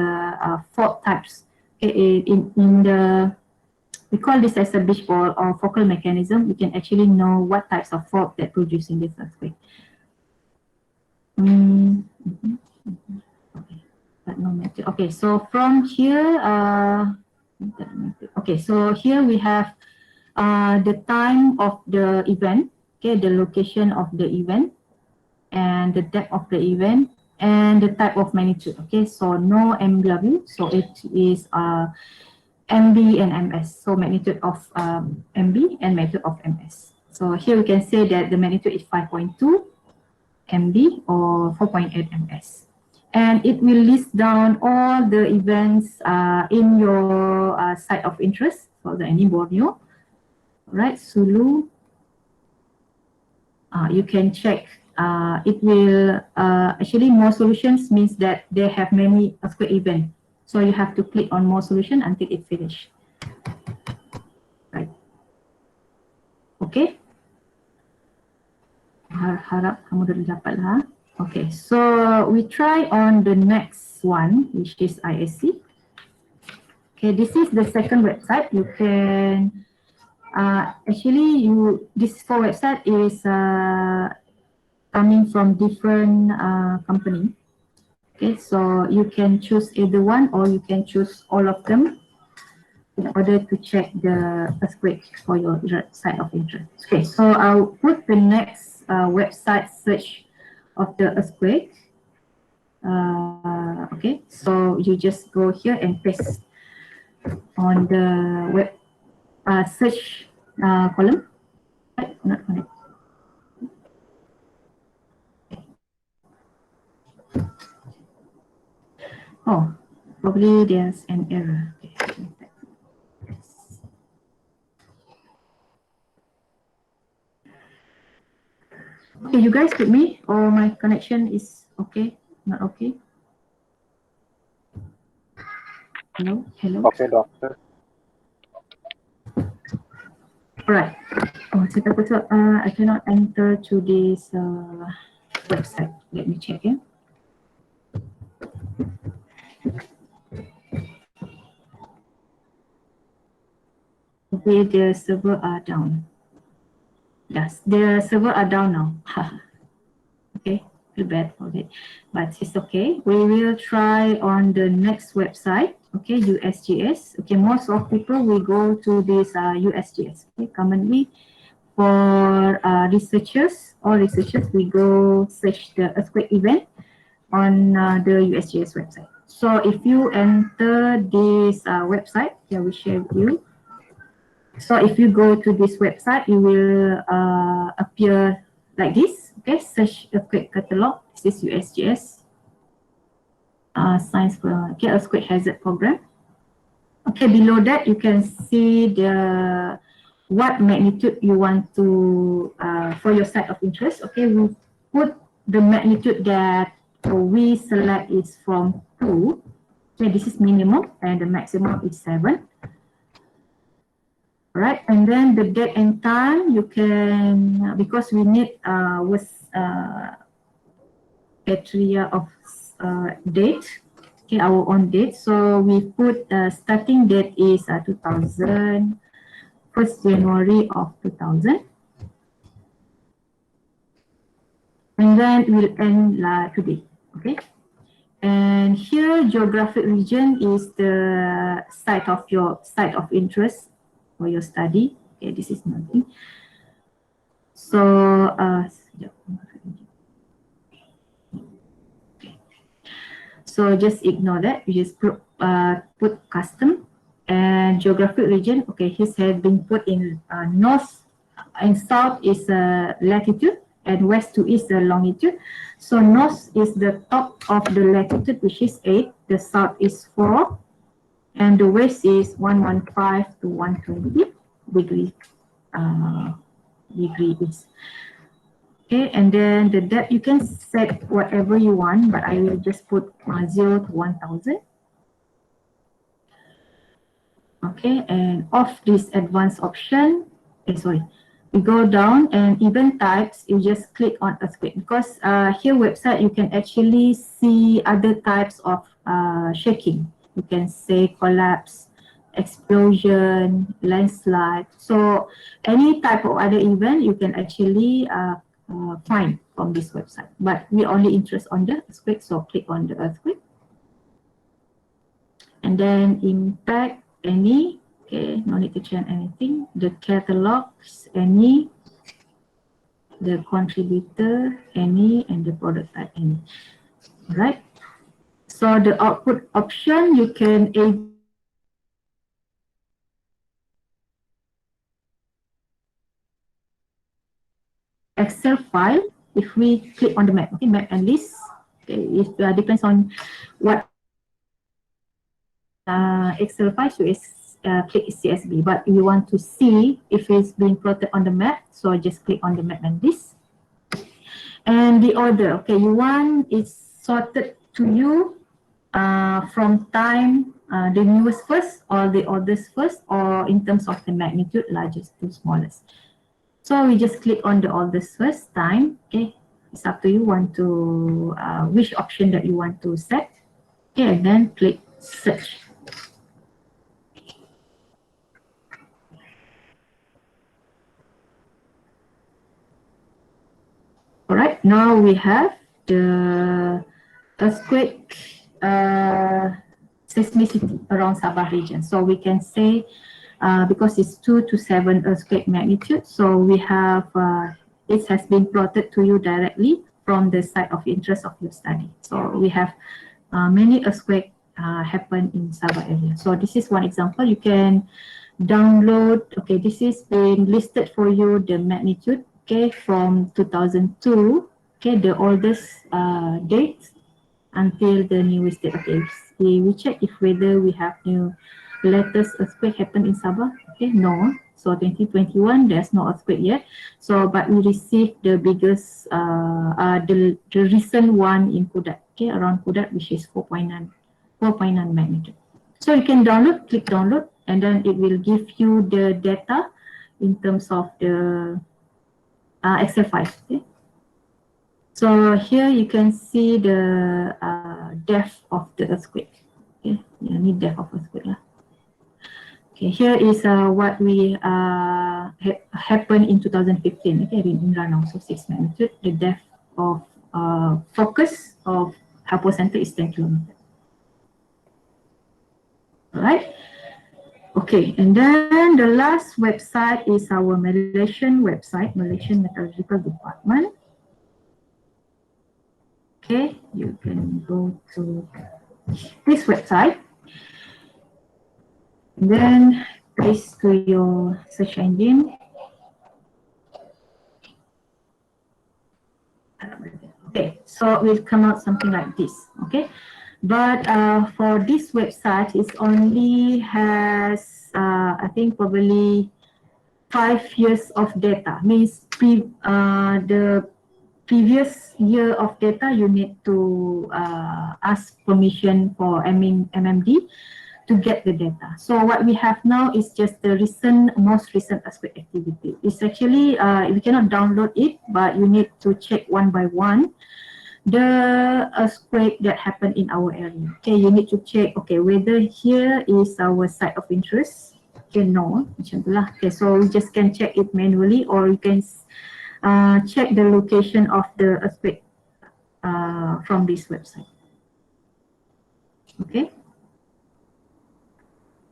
fault types. Okay, in the, we call this as a beach ball or focal mechanism. We can actually know what types of fault that producing this earthquake. Okay, so from here, okay, so here we have the time of the event, okay, the location of the event, and the depth of the event, and the type of magnitude. Okay, so no MW, so it is MB and MS, so magnitude of MB and magnitude of MS. So here we can say that the magnitude is 5.2 MB or 4.8 MS. And it will list down all the events in your site of interest, for the any Borneo, right? Sulu. You can check. It will actually more solutions means that they have many earthquake events. So you have to click on more solution until it finish. Right. Okay. Harap kamu dah dapat lah. Okay, so we try on the next one, which is ISC. Okay, this is the second website. You can actually this four website is coming from different company. Okay, so you can choose either one or you can choose all of them. in order to check the earthquake for your site of interest. Okay, so I'll put the next website search of the earthquake. Okay, so you just go here and paste on the web search column. Not connect. Oh, probably there's an error. Okay, you guys with me, or my connection is okay? Not okay? Hello? Hello? Okay, doctor. Alright. Oh, saya takut I cannot enter to this website. Let me check, yeah. Okay, the server are down. Yes, the server are down now. Okay, feel bad for it, but it's okay. We will try on the next website. Okay, USGS. Okay, most of people will go to this USGS. Okay, commonly for researchers, all researchers, we go search the earthquake event on the USGS website. So if you enter this website, I will share with you. So if you go to this website, you will appear like this. Okay, search earthquake catalog. This is USGS science for earthquake hazard program. Okay, below that you can see the what magnitude you want to for your site of interest. Okay, we put the magnitude that we select is from 2. Okay, this is minimum and the maximum is 7. Right, and then the date and time you can, because we need criteria of date, okay, our own date. So we put starting date is 2000, 1st January of 2000, and then it will end today. Okay, and here geographic region is the site of your site of interest for your study. Okay, this is nothing. So so just ignore that. You just put custom and geographic region. Okay, his has been put in north and south is latitude and west to east longitude. So north is the top of the latitude, which is 8. The south is 4, and the west is 115 to 120 degree. Degree is. Okay, and then the depth you can set whatever you want, but I will just put 0 to 1000. Okay, and off this advanced option, we go down and event types, you just click on earthquake, because here website you can actually see other types of shaking. You can say collapse, explosion, landslide. So any type of other event you can actually find from this website. But we only interest on the earthquake, so click on the earthquake. And then impact, any, okay, no need to change anything. The catalogs, any, the contributor, any, and the product type, any. Right. So the output option, you can Excel file. If we click on the map, okay, map and list. Okay, it depends on what Excel file, so it's click CSV. But you want to see if it's being plotted on the map, so just click on the map and list. And the order, okay, you want it's sorted to you from time, the newest first, or the oldest first, or in terms of the magnitude, largest to smallest. So we just click on the oldest first, time. Okay, it's up to you want to which option that you want to set. Okay, and then click search. All right, now we have the earthquake seismicity around Sabah region. So we can say because it's 2 to 7 earthquake magnitude, so we have it has been plotted to you directly from the site of interest of your study. So we have many earthquake happen in Sabah area. So this is one example. You can download. Okay, this is been listed for you the magnitude. Okay, from 2002. Okay, the oldest date until the newest date. Okay, we check if whether we have new latest earthquake happened in Sabah. Okay, no. So 2021 there's no earthquake yet. So but we received the biggest the recent one in Kudat. Okay, around Kudat, which is 4.9 magnitude. So you can download, click download, and then it will give you the data in terms of the Excel file. Okay. So here you can see the depth of the earthquake. Okay, you need depth of earthquake lah. Okay, here is what we happened in 2015. Okay, in Ranau, so 6 magnitude. The depth of focus of hypocenter is 10 kilometers. Alright. Okay, and then the last website is our Malaysian website, Malaysian Meteorological Department. Okay, you can go to this website. Then paste to your search engine. Okay, so it will come out something like this. Okay, but for this website, it only has I think probably 5 years of data. Means the previous year of data, you need to ask permission for MMD to get the data. So what we have now is just the most recent earthquake activity. It's actually, we cannot download it, but you need to check one by one the earthquake that happened in our area. Okay, you need to check, okay, whether here is our site of interest. Okay, no, macam tu lah. Okay, so we just can check it manually, or you can check the location of the earthquake from this website. Okay.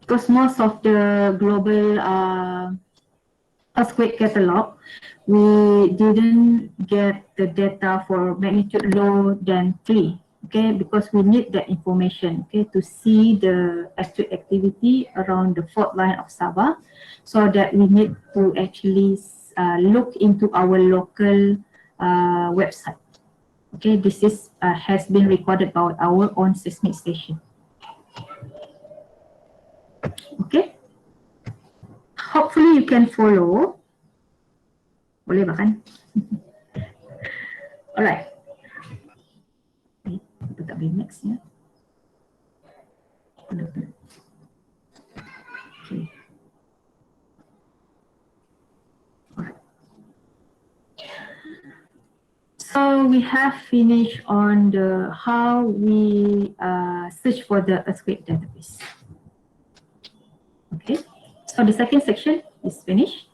Because most of the global earthquake catalog, we didn't get the data for magnitude lower than 3. Okay, because we need that information, okay, to see the earthquake activity around the fault line of Sabah, so that we need to actually look into our local website. Okay, this is has been recorded by our own seismic station. Okay, hopefully you can follow. Boleh ba kan? Alright. Kita tak boleh next ya. Okay. Alright. So we have finished on the how we search for the earthquake database. Okay. So the second section is finished.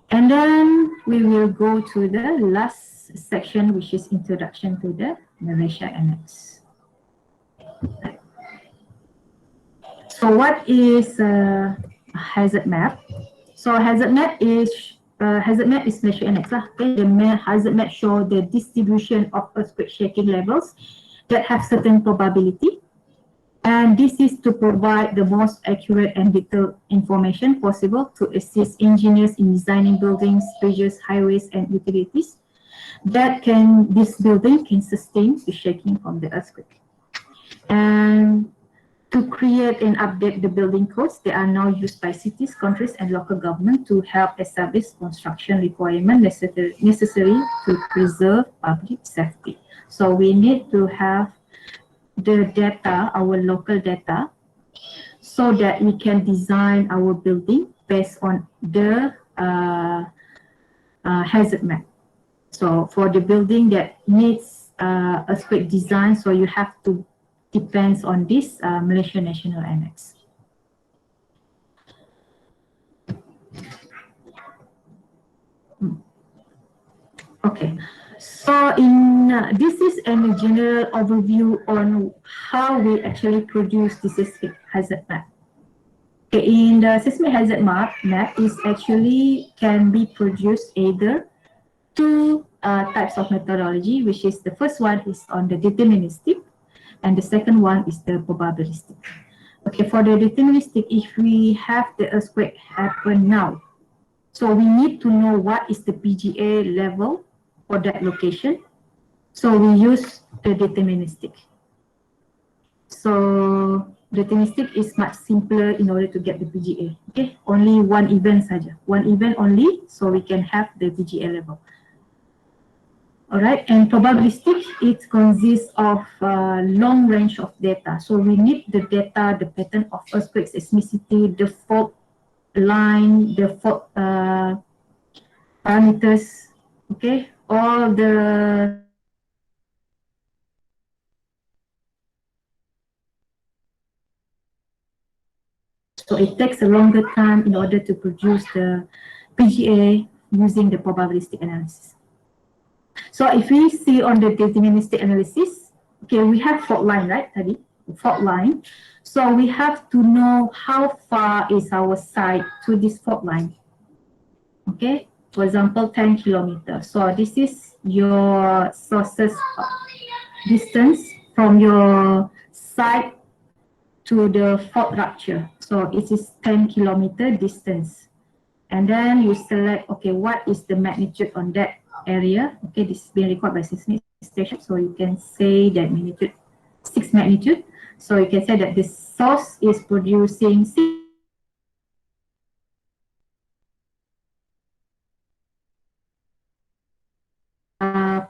And then we will go to the last section, which is introduction to the Malaysia Annex. So what is a hazard map? So hazard map is Malaysia Annex lah. Okay, the hazard map show the distribution of earthquake shaking levels that have certain probability. And this is to provide the most accurate and detailed information possible to assist engineers in designing buildings, bridges, highways, and utilities that this building can sustain the shaking from the earthquake. And to create and update the building codes, they are now used by cities, countries, and local government to help establish construction requirements necessary to preserve public safety. So we need to have the data, our local data, so that we can design our building based on the hazard map. So for the building that needs earthquake design, so you have to depends on this Malaysia National Annex. Okay, so in this is a general overview on how we actually produce the seismic hazard map. Okay, in the seismic hazard map is actually can be produced either two types of methodology, which is the first one is on the deterministic, and the second one is the probabilistic. Okay, for the deterministic, if we have the earthquake happen now, so we need to know what is the PGA level for that location. So we use the deterministic. So deterministic is much simpler in order to get the PGA. Okay, only one event saja, one event only, so we can have the PGA level. Alright, and probabilistic, it consists of a long range of data. So we need the data, the pattern of earthquake seismicity, the fault line, the fault parameters, okay, all the so it takes a longer time in order to produce the PGA using the probabilistic analysis. So if we see on the deterministic analysis, okay, we have fault line, right, tadi? Fault line. So we have to know how far is our site to this fault line. Okay, for example, 10 kilometers. So this is your sources distance from your site to the fault rupture. So it is 10 kilometer distance. And then you select, okay, what is the magnitude on that area? Okay, this is being recorded by seismic station. So you can say that magnitude, 6 magnitude. So you can say that the source is producing 6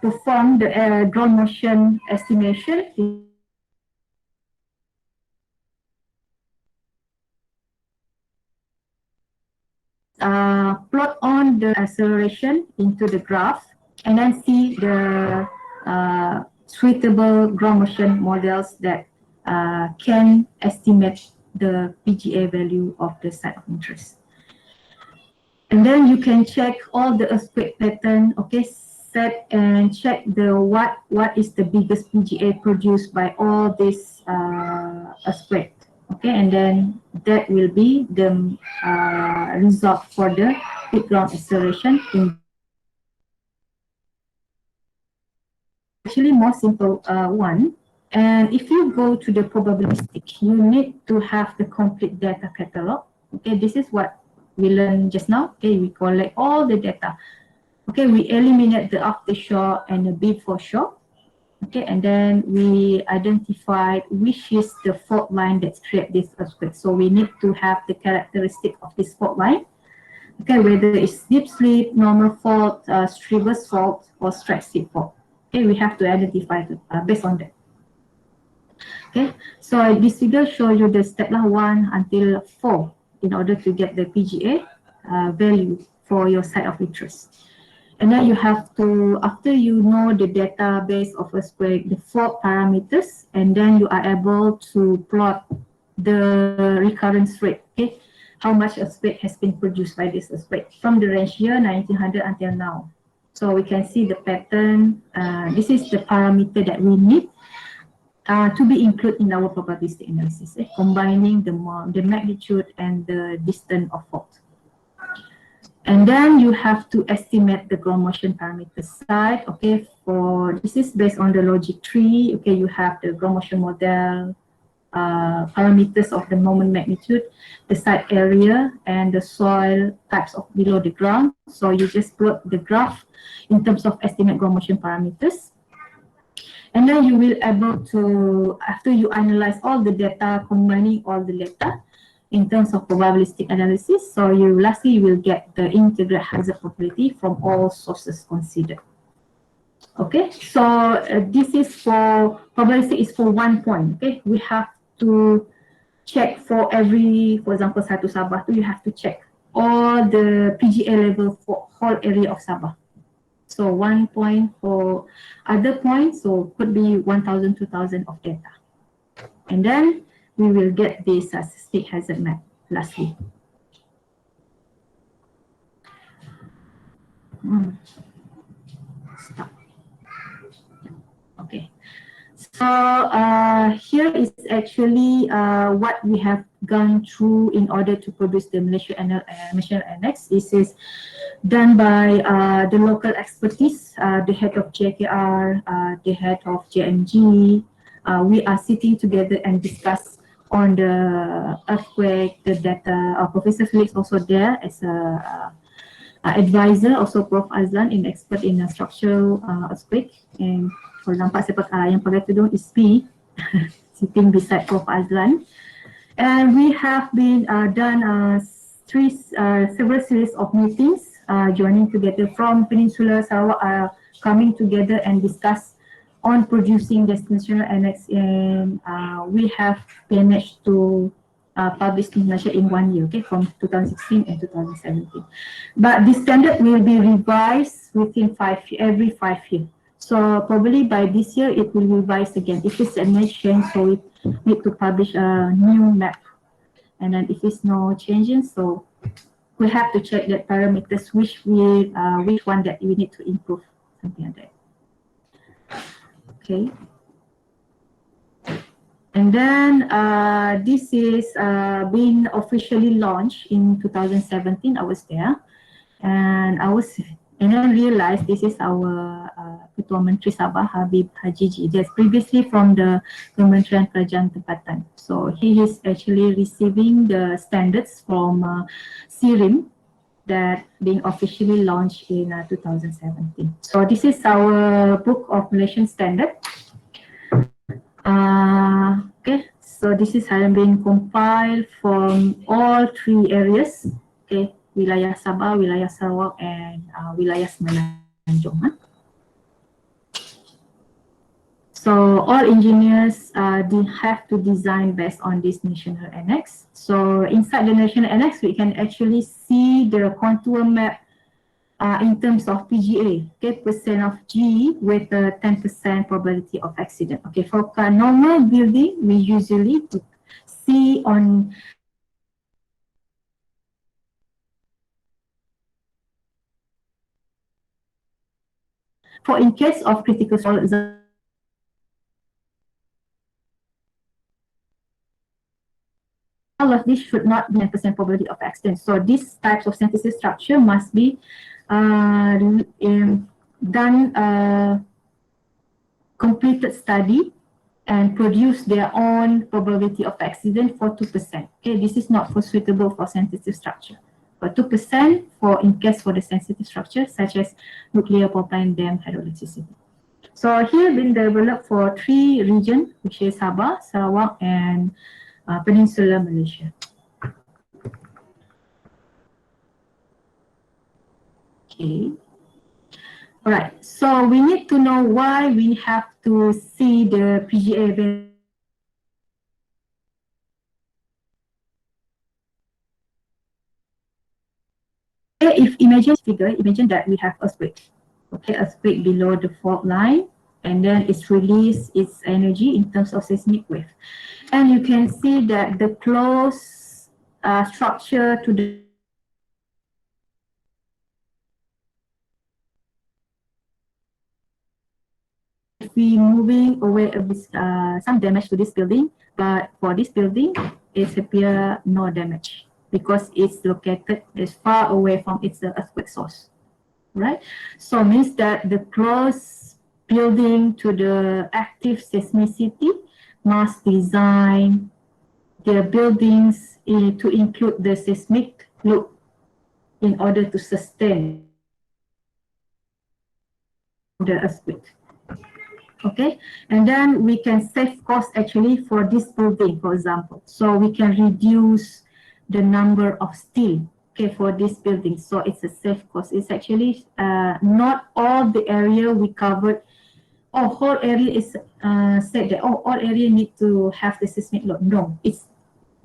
perform the ground motion estimation. Plot on the acceleration into the graph and then see the suitable ground motion models that can estimate the PGA value of the site of interest. And then you can check all the earthquake pattern, okay, set and check the what is the biggest PGA produced by all these earthquake. Okay, and then that will be the result for the peak ground acceleration. Actually, more simple one. And if you go to the probabilistic, you need to have the complete data catalog. Okay, this is what we learned just now. Okay, we collect all the data. Okay, we eliminate the aftershock and the before shock. Okay, and then we identified which is the fault line that creates this earthquake. So we need to have the characteristic of this fault line. Okay, whether it's deep slip, normal fault, reverse fault, or stretch slip fault. Okay, we have to identify based on that. Okay, so this figure shows you the step 1 until 4 in order to get the PGA value for your site of interest. And then you have to, after you know the database of earthquake, the fault parameters, and then you are able to plot the recurrence rate, okay? How much earthquake has been produced by this earthquake from the range year 1900 until now. So we can see the pattern. This is the parameter that we need to be included in our probabilistic analysis, combining the magnitude and the distance of fault. And then you have to estimate the ground motion parameter side. Okay, for this is based on the logic tree. Okay, you have the ground motion model, parameters of the moment magnitude, the site area, and the soil types of below the ground. So you just plot the graph in terms of estimate ground motion parameters. And then you will able to, after you analyze all the data, combining all the data in terms of probabilistic analysis, so you lastly you will get the integrated hazard probability from all sources considered. Okay, so this is for probabilistic is for 1 point. Okay, we have to check for every, for example, satu Sabah, you have to check all the PGA level for whole area of Sabah. So 1 point for other points, so could be 1,000, 2,000 of data. And then we will get this seismic hazard map lastly. stop. Okay. So here is actually what we have gone through in order to produce the Malaysia Annex. This is done by the local expertise, the head of JKR, the head of JMG. We are sitting together and discuss on the earthquake, the data. Professor Felix also there as a advisor, also Prof Azlan, an expert in structural earthquake. And for example, yang pakai tudung is P, sitting beside Prof Azlan. And we have been done several series of meetings, joining together from Peninsula Sarawak, coming together and discuss on producing destination annex, and we have managed to publish in Malaysia in 1 year, okay, from 2016 and 2017. But this standard will be revised within every 5 years. So probably by this year it will revise again. If it's a nation, so we need to publish a new map. And then if it's no changes, so we have to check that parameters which one that we need to improve, something like that. Okay. And then this is being officially launched in 2017. I was there, and then realized this is our Ketua Menteri Sabah, Habib Hajiji. That's previously from the Kementerian Kerajaan Tempatan. So he is actually receiving the standards from SIRIM that being officially launched in 2017. So this is our book of Malaysian standard. Okay, so this is having been compiled from all 3 areas. Okay, wilayah Sabah, wilayah Sarawak, and wilayah Semenanjung. So all engineers have to design based on this national annex. So inside the national annex, we can actually see the contour map in terms of PGA, okay, percent of G with a 10% probability of accident. Okay, for a normal building, we usually see on for in case of critical fall, all of this should not be 10% probability of accident. So these types of synthesis structure must be done completed study and produce their own probability of accident for 2%. Okay, this is not for suitable for sensitive structure. For 2% for in case for the sensitive structure such as nuclear power plant, dam, hydroelectricity. So here been developed for 3 regions, which is Sabah, Sarawak, and Peninsular Malaysia. Okay. All right. So we need to know why we have to see the PGA value. If imagine that we have earthquake. Okay, earthquake below the fault line, and then it's released its energy in terms of seismic wave. And you can see that the close structure to the if we moving away a bit, some damage to this building, but for this building, it appear no damage because it's located as far away from its earthquake source, right? So means that the close building to the active seismicity must design their buildings to include the seismic loop in order to sustain the earthquake. Okay, and then we can save cost actually for this building, for example. So we can reduce the number of steel, okay, for this building. So it's a safe cost. It's actually not all the area we covered. Oh, whole area is said that all area need to have the seismic load. No,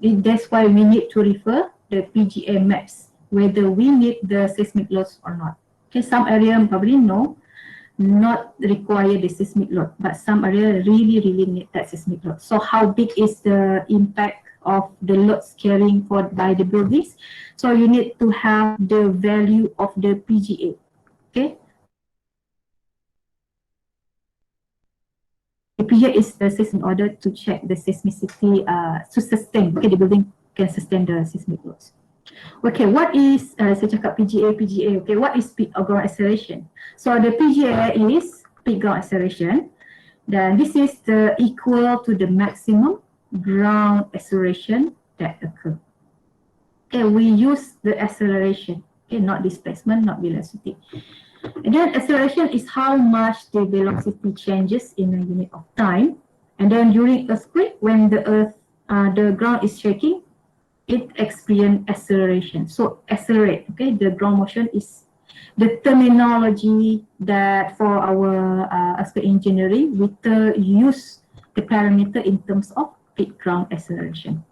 that's why we need to refer the PGA maps whether we need the seismic loads or not. Okay, some area probably no, not require the seismic load, but some area really need that seismic load. So how big is the impact of the loads carrying by the buildings? So you need to have the value of the PGA. Okay. PGA is the system in order to check the seismicity to sustain, okay, the building can sustain the seismic loads. Okay, what is, saya cakap PGA, okay, what is peak ground acceleration? So the PGA is peak ground acceleration, then this is the equal to the maximum ground acceleration that occur. Okay, we use the acceleration, okay, not displacement, not velocity. And then acceleration is how much the velocity changes in a unit of time. And then during earthquake, when the earth, the ground is shaking, it experience acceleration. So accelerate, okay, the ground motion is the terminology that for our earthquake engineering, we use the parameter in terms of peak ground acceleration.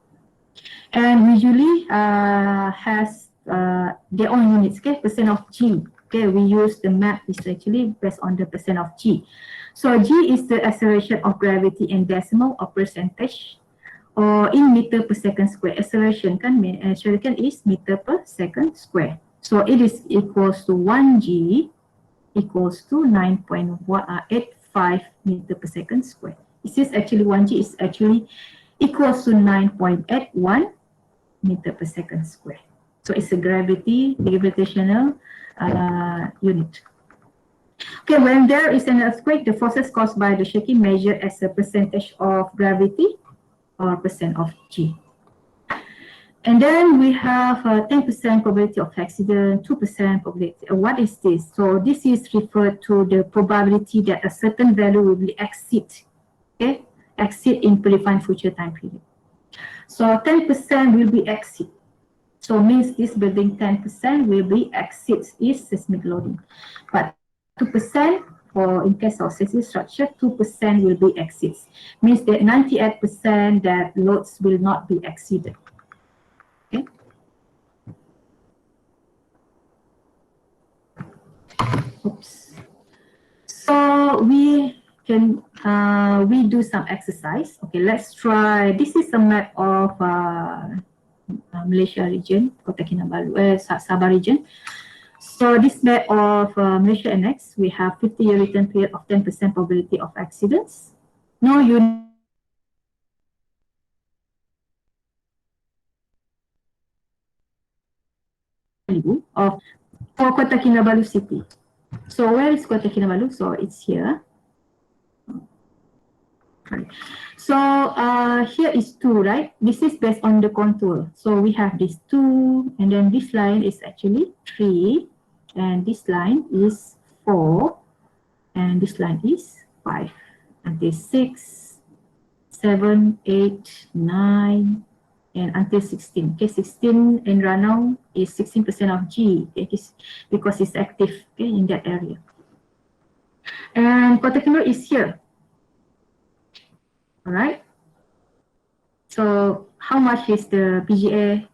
And usually has their own units, okay, percent of G. Okay, we use the map is actually based on the percent of G. So G is the acceleration of gravity in decimal or percentage or in meter per second square. Acceleration is meter per second square. So it is equals to 1G equals to 9.85 meter per second square. This is actually 1G is actually equals to 9.81 meter per second square. So it's a gravitational unit. Okay, when there is an earthquake, the forces caused by the shaking measured as a percentage of gravity or percent of G. And then we have 10% probability of accident, 2% probability. What is this? So this is referred to the probability that a certain value will be exceed, okay, exceed in predefined future time period. So 10% will be exceed. So means this building 10% will be exceeds its seismic loading. But 2% or in case of seismic structure, 2% will be exceeds. Means that 98% that loads will not be exceeded. Okay. Oops. So we can we do some exercise. Okay, let's try. This is a map of Malaysia region, Kota Kinabalu, Sabah region. So this map of Malaysia Annex, we have 50-year return period of 10% probability of accidents. No unit of for Kota Kinabalu city. So where is Kota Kinabalu? So it's here. Right. So here is 2, right? This is based on the contour. So we have this 2, and then this line is actually 3, and this line is 4, and this line is 5, and this 6, 7, 8, 9, and until 16. Okay, 16 in Ranau is 16% of G. Okay, because it's active, okay, in that area. And Kota Kinabalu is here. All right. So how much is the PGA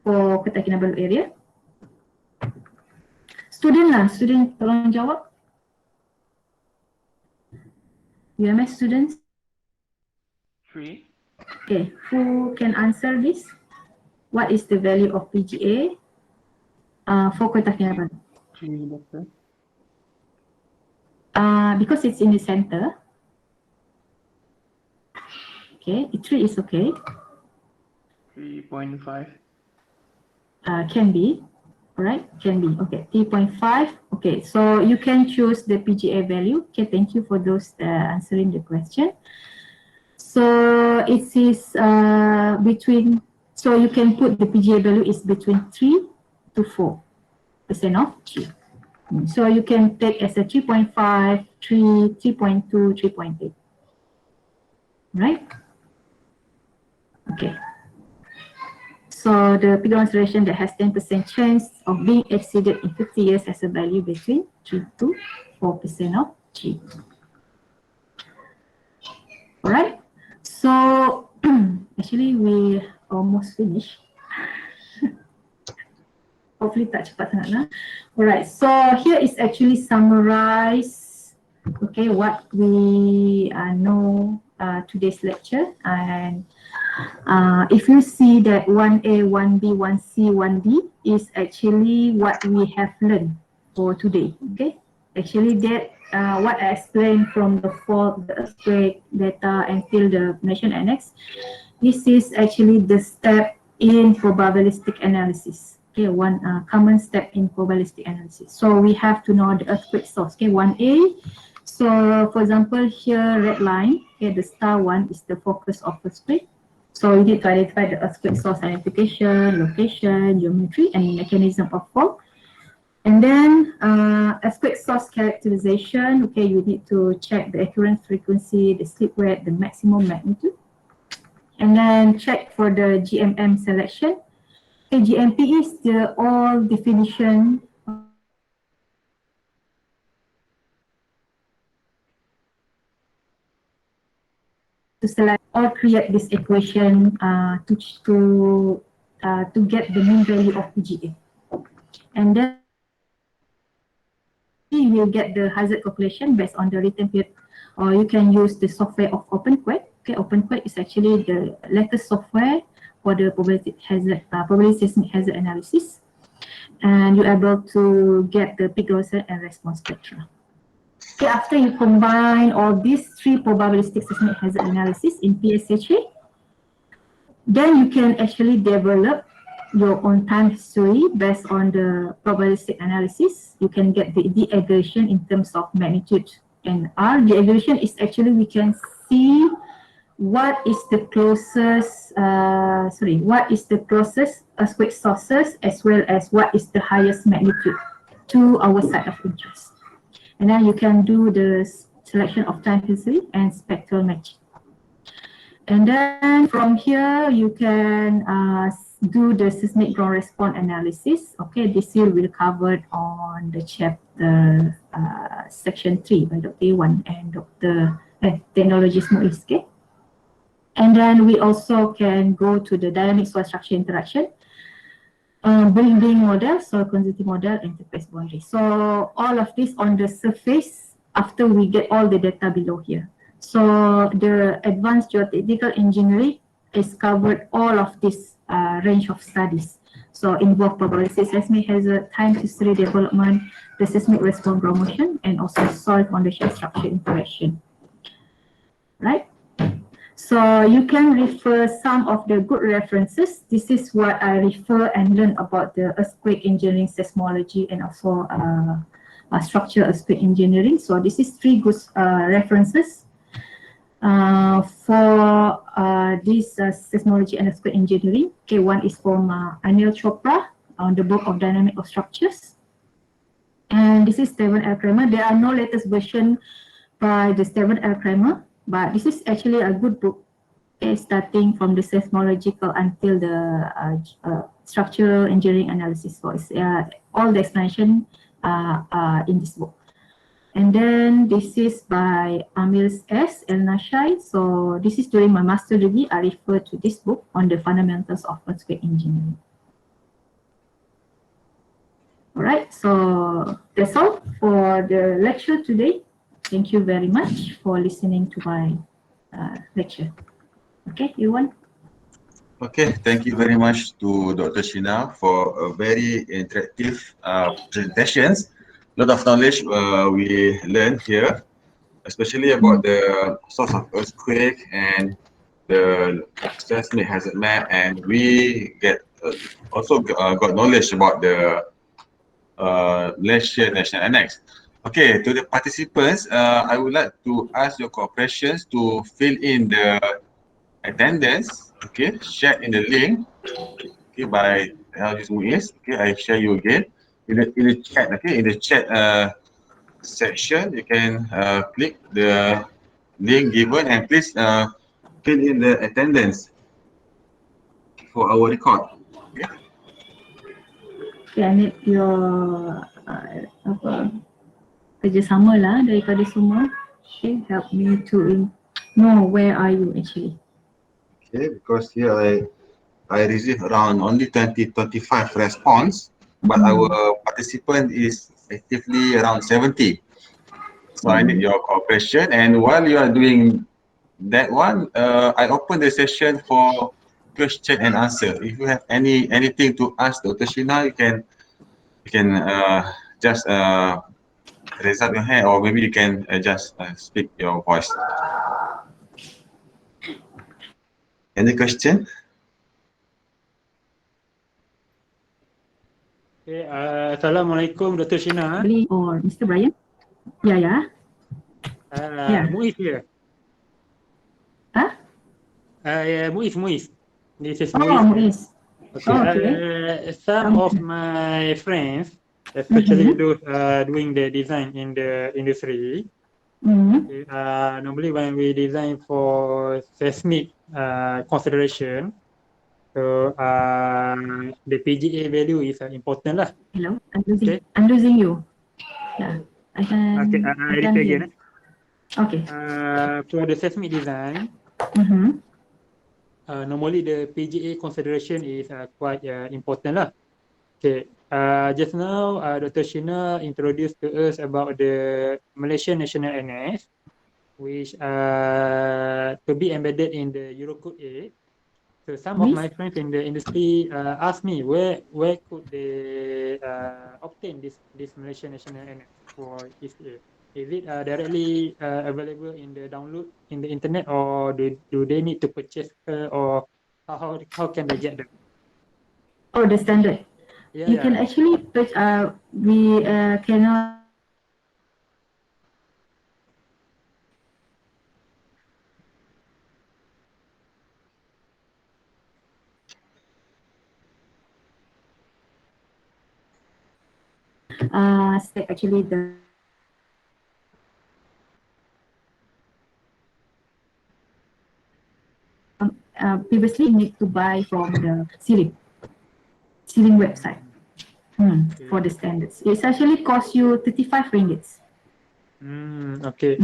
for Kota Kinabalu area? Student tolong jawab. UMS students? 3. Okay, who can answer this? What is the value of PGA for Kota Kinabalu? 3, Doctor. Because it's in the center. Okay, 3 is okay. 3.5. Can be. Alright, can be. Okay, 3.5. Okay, so you can choose the PGA value. Okay, thank you for those answering the question. So it is between, so you can put the PGA value is between 3 to 4% of G. So you can take as a 3.5, 3, 3.2, 3.8. Right? Okay. So the peak ground acceleration that has 10% chance of being exceeded in 50 years has a value between 3 to 4% of G. Alright, so actually we almost finished. Hopefully tak cepat sangat lah. Alright, so here is actually summarize, okay, what we know today's lecture. And if you see that 1A, 1B, 1C, 1D is actually what we have learned for today, okay? Actually that what I explained from the fault, the earthquake data, and till the Malaysian Annex. This is actually the step in probabilistic analysis. Okay, one common step in probabilistic analysis. So we have to know the earthquake source. Okay, 1A. So for example, here red line. Okay, the star one is the focus of earthquake. So we need to identify the earthquake source identification, location, geometry, and mechanism of fault. And then earthquake source characterization. Okay, you need to check the occurrence frequency, the slip rate, the maximum magnitude. And then check for the GMM selection. Okay, GMP is the all definition to select or create this equation to get the mean value of PGA. And then you will get the hazard calculation based on the written period, or you can use the software of OpenQuake. Okay, OpenQuake is actually the latest software for the probability seismic hazard analysis, and you're able to get the peak loss and response spectra. Okay, after you combine all these three probabilistic seismic hazard analysis in PSHA, then you can actually develop your own time history based on the probabilistic analysis. You can get the aggregation in terms of magnitude and R. The aggregation is actually we can see what is the closest earthquake sources as well as what is the highest magnitude to our site of interest. And then you can do the selection of time history and spectral matching. And then from here, you can do the seismic ground response analysis. Okay, this year will covered on the chapter section 3 by Dr. Ir-Wan and Dr. Technologies Muiz. Okay. And then we also can go to the dynamic soil structure interaction, building model, soil consistency model, interface boundary. So all of this on the surface after we get all the data below here. So the advanced geotechnical engineering is covered all of this range of studies. So involve probability, seismic hazard, time history development, the seismic response promotion, and also soil foundation structure interaction. Right? So you can refer some of the good references. This is what I refer and learn about the earthquake engineering, seismology, and also structural earthquake engineering. So this is 3 good references for this seismology and earthquake engineering. Okay, one is from Anil Chopra on the book of dynamic of structures, and this is Stephen L. Kramer. There are no latest version by the Stephen L. Kramer, but this is actually a good book, okay, starting from the seismological until the structural engineering analysis. So it's, all the explanation in this book. And then this is by Amir S. El Nashai. So this is during my master degree. I refer to this book on the fundamentals of earthquake engineering. All right, so that's all for the lecture today. Thank you very much for listening to my lecture. Okay, Ir-Wan. Okay, thank you very much to Dr. Sheena for a very interactive presentations. A lot of knowledge we learned here, especially about the source of earthquake and the seismic hazard map, and we get also got knowledge about the Malaysia National Annex. Okay, to the participants, I would like to ask your cooperations to fill in the attendance. Okay, share in the link. Okay, by Technologies Muiz. Okay, I share you again in the chat. Okay, in the chat section, you can click the link given and please fill in the attendance for our record. Okay. Okay, I need your kerjasama lah daripada semua. Okay, help me to know where are you actually. Okay, because here I received around only 25 response, but our participant is actively around 70. So I need your cooperation. And while you are doing that one, I open the session for question and answer. If you have anything to ask Dr. Sheena, you can just raise up your hand, or maybe you can just speak your voice. Any question? Okay, Assalamualaikum Dr. Shina. Lee or Mr. Brian? Yeah. Yeah. Muiz here. Huh? Yeah, Muiz. This is Oh, Muiz. Muiz. Okay. Okay. Some of my friends, especially those doing the design in the industry, okay, normally when we design for seismic consideration, so the PGA value is important lah. Hello, Okay. I'm losing you. Yeah, I can. Okay, I can repeat hear. again. Okay. For the seismic design, normally the PGA consideration is quite important lah. Okay. Just now, Dr. Shina introduced to us about the Malaysian National Annex, which to be embedded in the Eurocode 8. So some of my friends in the industry asked me where could they obtain this Malaysian National Annex for ECA. Is it directly available in the download in the internet, or do they need to purchase or how can they get them? Oh, the standard. Yeah, You can actually we cannot. Actually the previously need to buy from the ceiling website for the standards. It's actually cost you 35 ringgits. Okay.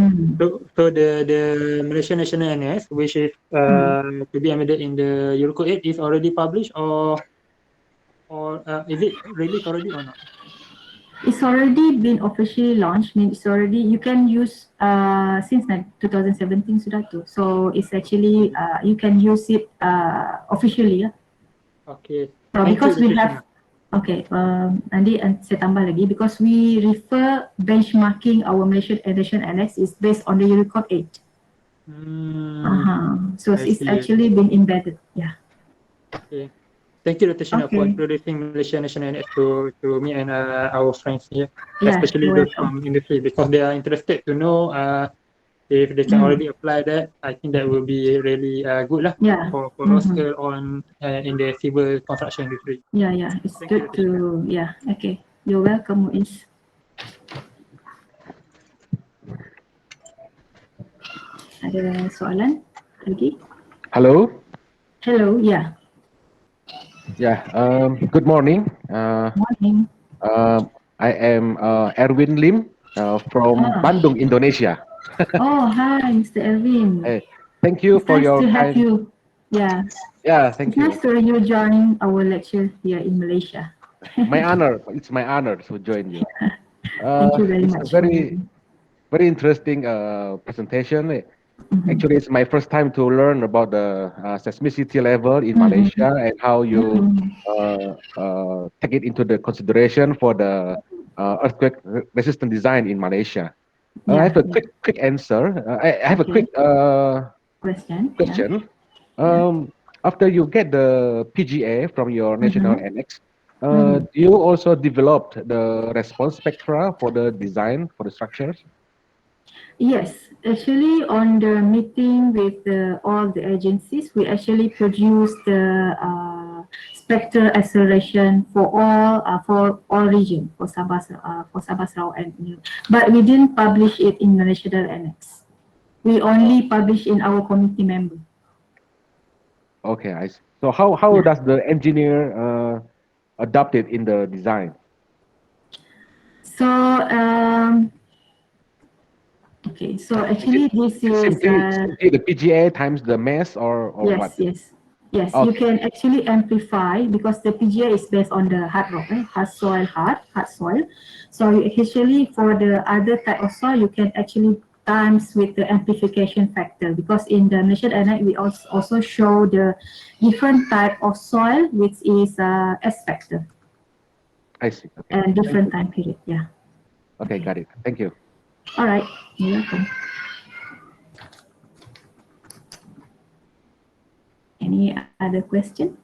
So the Malaysian National Annex, which is to be embedded in the Eurocode 8, is already published, or is it released already or not? It's already been officially launched. It's already, you can use since 2017 sudah tu. So it's actually you can use it officially. Okay. Because we have nanti saya tambah lagi, because we refer benchmarking our Malaysian Edition Annex is based on the Eurocode 8. So it's actually been embedded. Yeah. Okay. Thank you, Dr. Shina, for introducing Malaysian National Annex to me and our friends here, especially those from industry, because they are interested to know if they can already apply that. I think that will be really good lah for us on in the civil construction industry. Yeah. It's good to Okay. You're welcome, Muiz. Ada soalan lagi? Hello. Hello. Yeah. Yeah. Good morning. Morning. I am Ir-Wan from Bandung, Indonesia. Oh, hi, Mr. Erwin. Hey, thank you for your time. Nice to have you. Yeah. Yeah, thank you. Nice to you joining our lecture here in Malaysia. My honor. It's my honor to join you. Thank you very much. It's a very interesting presentation. Actually, it's my first time to learn about the seismicity level in Malaysia and how you take it into the consideration for the earthquake resistant design in Malaysia. I have a quick answer. I have a quick question. After you get the PGA from your national annex, you also developed the response spectra for the design for the structures? Yes, actually on the meeting with all the agencies, we actually produced the spectral acceleration for all region, for Sabah Sarawak and New. But we didn't publish it in the national annex. We only publish in our committee member. Okay, I see. So how does the engineer adopt it in the design? So okay, so actually this is simply the PGA times the mass or what? Yes. Okay. You can actually amplify, because the PGA is based on the hard rock, hard soil. So actually for the other type of soil, you can actually times with the amplification factor, because in the Malaysian Annex we also show the different type of soil, which is S factor. I see. Okay. And different time period. Yeah. Okay, got it. Thank you. All right, you're welcome. Any other question?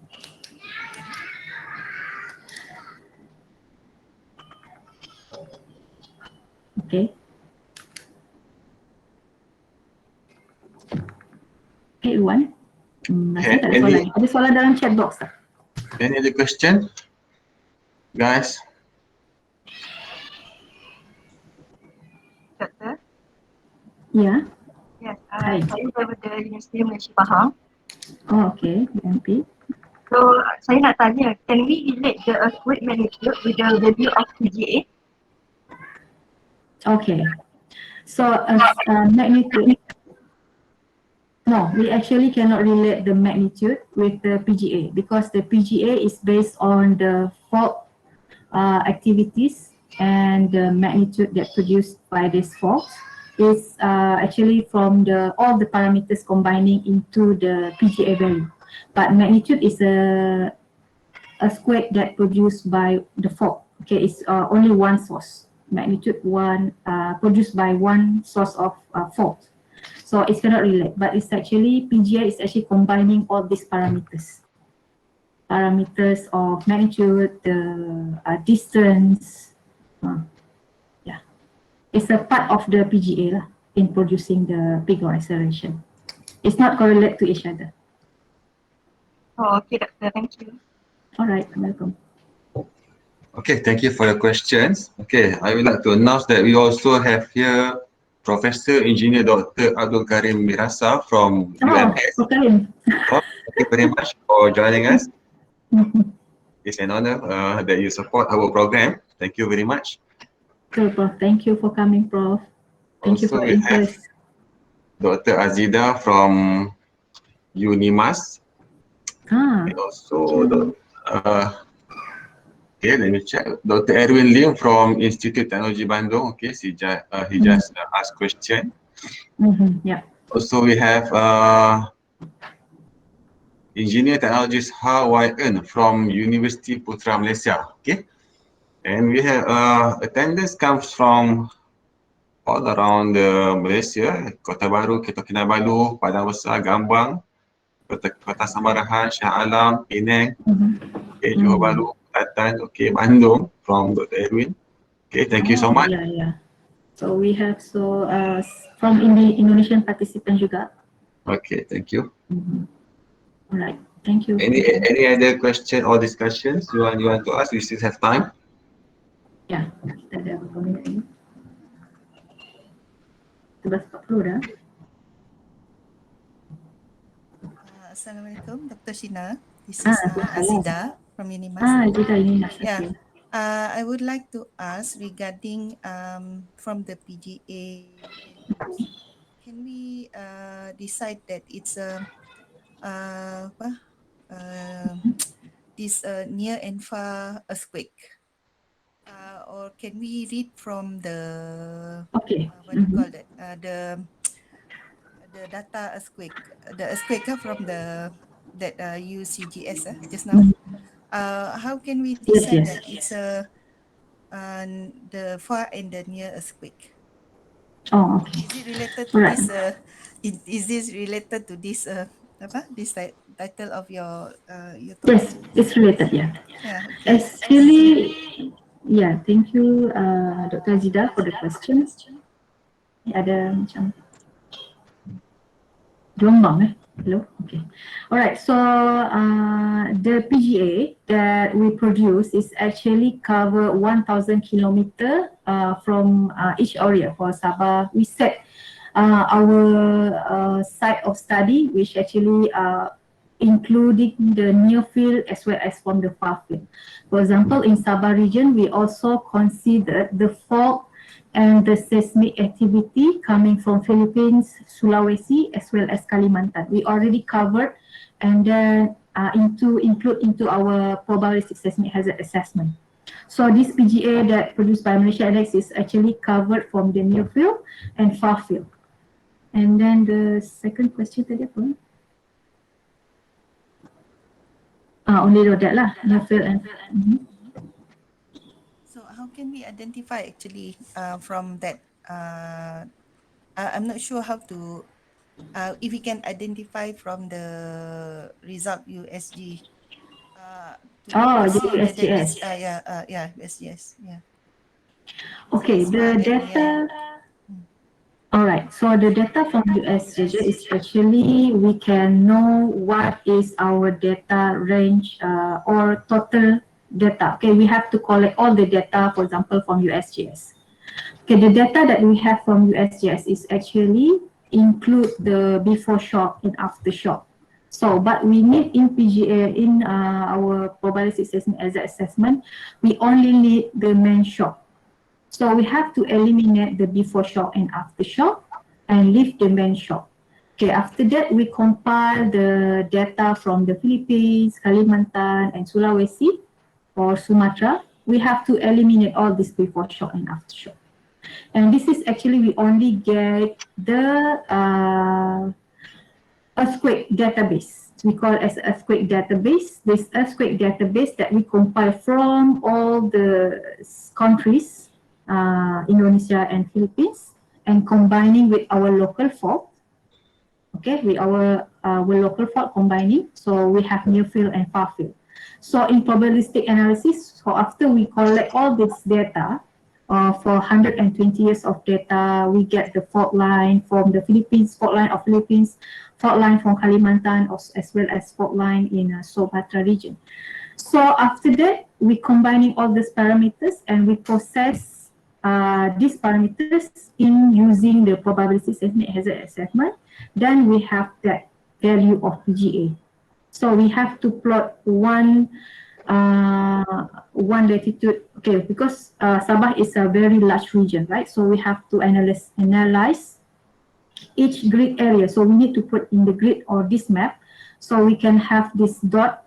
Okay. Okay, Ir-Wan. Rasanya tak ada soalan. Ada soalan dalam chat box tak? Any other question, guys? Doctor? Ya. Yes, Hi. saya daripada Universiti Malaysia Pahang. Oh, okay. MP. So, saya nak tanya, can we relate the earthquake magnitude with the value of PGA? Okay. So, magnitude. No, we actually cannot relate the magnitude with the PGA because the PGA is based on the fault activities, and the magnitude that produced by this fault is actually from all the parameters combining into the PGA value. But magnitude is a earthquake that produced by the fault. Okay, it's only one source. Magnitude one produced by one source of fault. So it cannot relate, but it's actually PGA is actually combining all these parameters. Parameters of magnitude, the distance. Yeah, it's a part of the PGA lah, in producing the big acceleration. It's not correlate to each other. Oh, okay, Doctor. Thank you. All right, welcome. Okay, thank you for the questions. Okay, I would like to announce that we also have here Professor Engineer Dr. Abdul Karim Mirasa from UMS. Okay. Oh, thank you very much for joining us. It's an honor that you support our program. Thank you very much. Okay, Prof. Thank you for coming, Prof. Thank you for Also, we have interest. Dr. Azida from UNIMAS. And also, okay, let me check. Dr. Erwin Lim from Institute Technology Bandung. Okay, he just asked question. Yeah. Also, we have Engineer Technologist Ha Wai En from University Putra Malaysia. Okay, and we have attendance comes from all around Malaysia, Kota Baru, Kota Kinabalu, Padang Besar, Gambang, Kota Sambarahan, Shah Alam, Penang, okay, Johor Bahru, Kelantan, okay, Bandung from Dr. Erwin. Okay, thank you so much. Yeah. So we have from Indonesian participant juga. Okay, thank you. All right, thank you. Any other question or discussions you want to ask? We still have time. Ya, kita ada beberapa minit lagi. 11.40 dah. Assalamualaikum, Dr. Shina. This is Azida from UNIMAS. Azida UNIMAS. Yeah. I would like to ask regarding from the PGA values, can we decide that it's this near and far earthquake, or can we read from the what do you call that, the data earthquake, the earthquake from the that UCGS just now? How can we decide that it's the far and the near earthquake? Oh, okay. Is it related to this? Is this related to this? This title of your talk? Yes, it's related. Yeah. Okay. Actually, yeah. Thank you, Dr. Azida, for the question. Ada macam gelombang Hello? Okay. Alright, so the PGA that we produce is actually cover 1,000 kilometer from each area for Sabah. We set our site of study, which actually including the near field as well as from the far field. For example, in Sabah region, we also considered the fault and the seismic activity coming from Philippines, Sulawesi, as well as Kalimantan. We already covered and then include into our probabilistic seismic hazard assessment. So this PGA that produced by Malaysia Annex is actually covered from the near field and far field. And then the second question tadi apa? Only that lah, near field and So how can we identify actually from that? I'm not sure how to. If we can identify from the result USG Oh, to the see whether it's USGS. USGS, yeah. Okay, the data. All right, so the data from USGS is actually we can know what is our data range or total data. Okay, we have to collect all the data, for example, from USGS. Okay, the data that we have from USGS is actually include the before shock and after shock. So, but we need in PGA, in our probability assessment as an assessment, we only need the main shock. So we have to eliminate the before shock and after shock and leave the main shock. Okay, after that, we compile the data from the Philippines, Kalimantan, and Sulawesi or Sumatra. We have to eliminate all this before shock and after shock. And this is actually, we only get the earthquake database. We call it as earthquake database. This earthquake database that we compile from all the countries, Indonesia and Philippines, and combining with our local fault. Okay, with our local fault combining. So we have near field and far field. So in probabilistic analysis, so after we collect all this data, for 120 years of data, we get the fault line from the Philippines, fault line of Philippines, fault line from Kalimantan, as well as fault line in Sumatra region. So after that, we combining all these parameters and we process these parameters in using the probability assessment hazard assessment. Then we have that value of PGA. So we have to plot one latitude, okay, because Sabah is a very large region, right? So we have to analyze each grid area. So we need to put in the grid or this map, so we can have this dot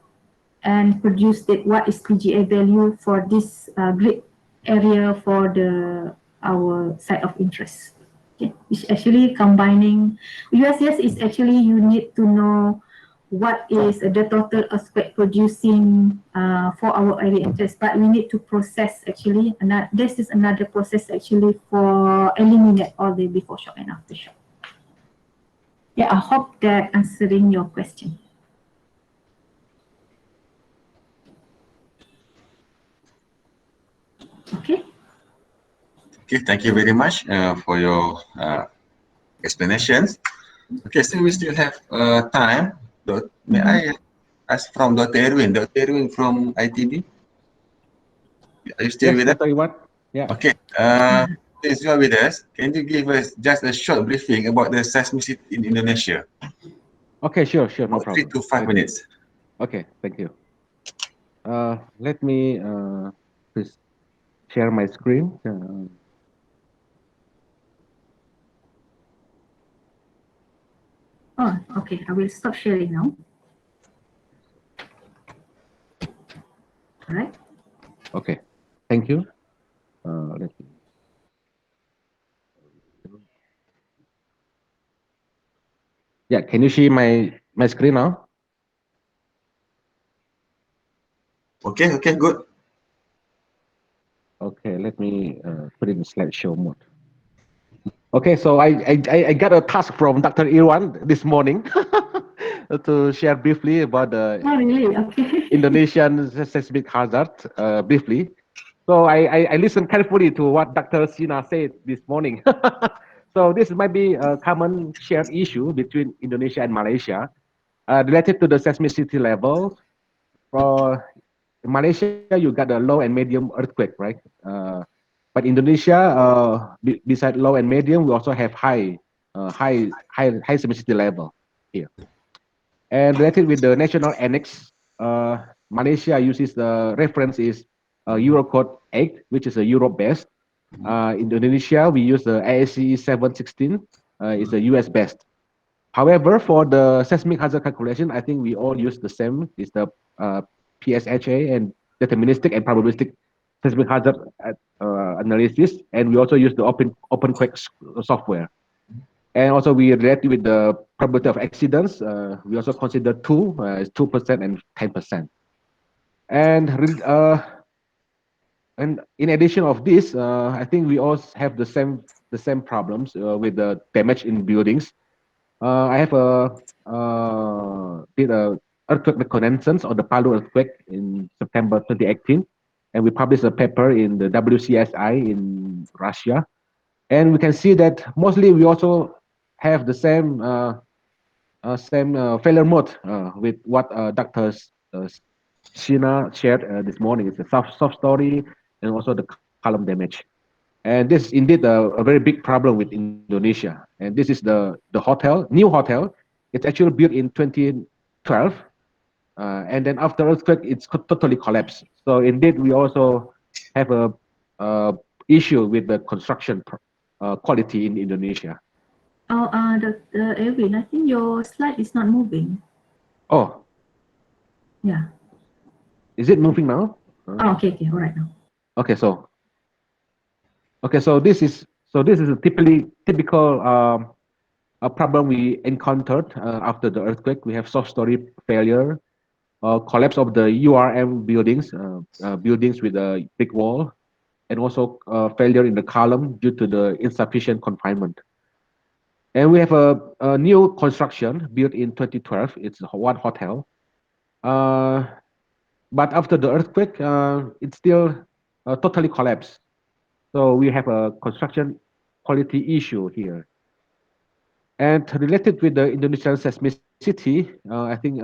and produce that what is PGA value for this grid area for our site of interest. Okay, it's actually combining. USGS is actually you need to know what is the total earthquake producing for our area interest, but we need to process actually, this is another process actually for eliminate all the before shock and after shock. Yeah, I hope that answering your question. Okay. Okay, thank you very much for your explanations. Okay, so we still have time. May I ask from Dr. Ir-Wan? Dr. Ir-Wan from ITB? Are you still with us? Dr. Ir-Wan. Yeah. Okay. Since you are with us, can you give us just a short briefing about the seismicity in Indonesia? Okay, sure, no About problem. 3 to 5 minutes. Okay, thank you. Let me please share my screen. Oh, okay. I will stop sharing now. All right. Okay, thank you. Let me. Yeah, can you see my screen now? Okay, good. Okay, let me put it in slideshow mode. Okay, so I got a task from Dr. Ir-Wan this morning to share briefly about the Indonesian seismic hazard briefly. So I listened carefully to what Dr. Sina said this morning. So this might be a common shared issue between Indonesia and Malaysia related to the seismicity level. For Malaysia, you got a low and medium earthquake, right? But Indonesia, beside low and medium, we also have high seismicity level here. And related with the national annex, Malaysia uses the reference is Eurocode 8, which is a Europe based. In Indonesia, we use the ASCE 716, is a US based. However, for the seismic hazard calculation, I think we all use the same. It's the PSHA and deterministic and probabilistic seismic hazard analysis, and we also use the OpenQuake software. And also we relate with the probability of accidents. We also consider 2% and 10%. And and in addition of this, I think we also have the same problems with the damage in buildings. I have did a earthquake reconnaissance on the Palu earthquake in September 2018, and we published a paper in the WCSI in Russia, and we can see that mostly we also have the same failure mode with what Dr. Sheena shared this morning. It's a soft story and also the column damage. And this is indeed a very big problem with Indonesia. And this is the hotel, new hotel. It's actually built in 2012. And then after earthquake, it's totally collapsed. So indeed, we also have a issue with the construction quality in Indonesia. Oh, Dr. Erwin, I think your slide is not moving. Oh. Yeah. Is it moving now? Oh, okay, all right now. Okay, so this is a typical a problem we encountered after the earthquake. We have soft story failure, collapse of the URM buildings, buildings with a big wall, and also failure in the column due to the insufficient confinement. And we have a new construction built in 2012. It's one hotel. But after the earthquake, it's still totally collapsed. So we have a construction quality issue here. And related with the Indonesian seismicity, I think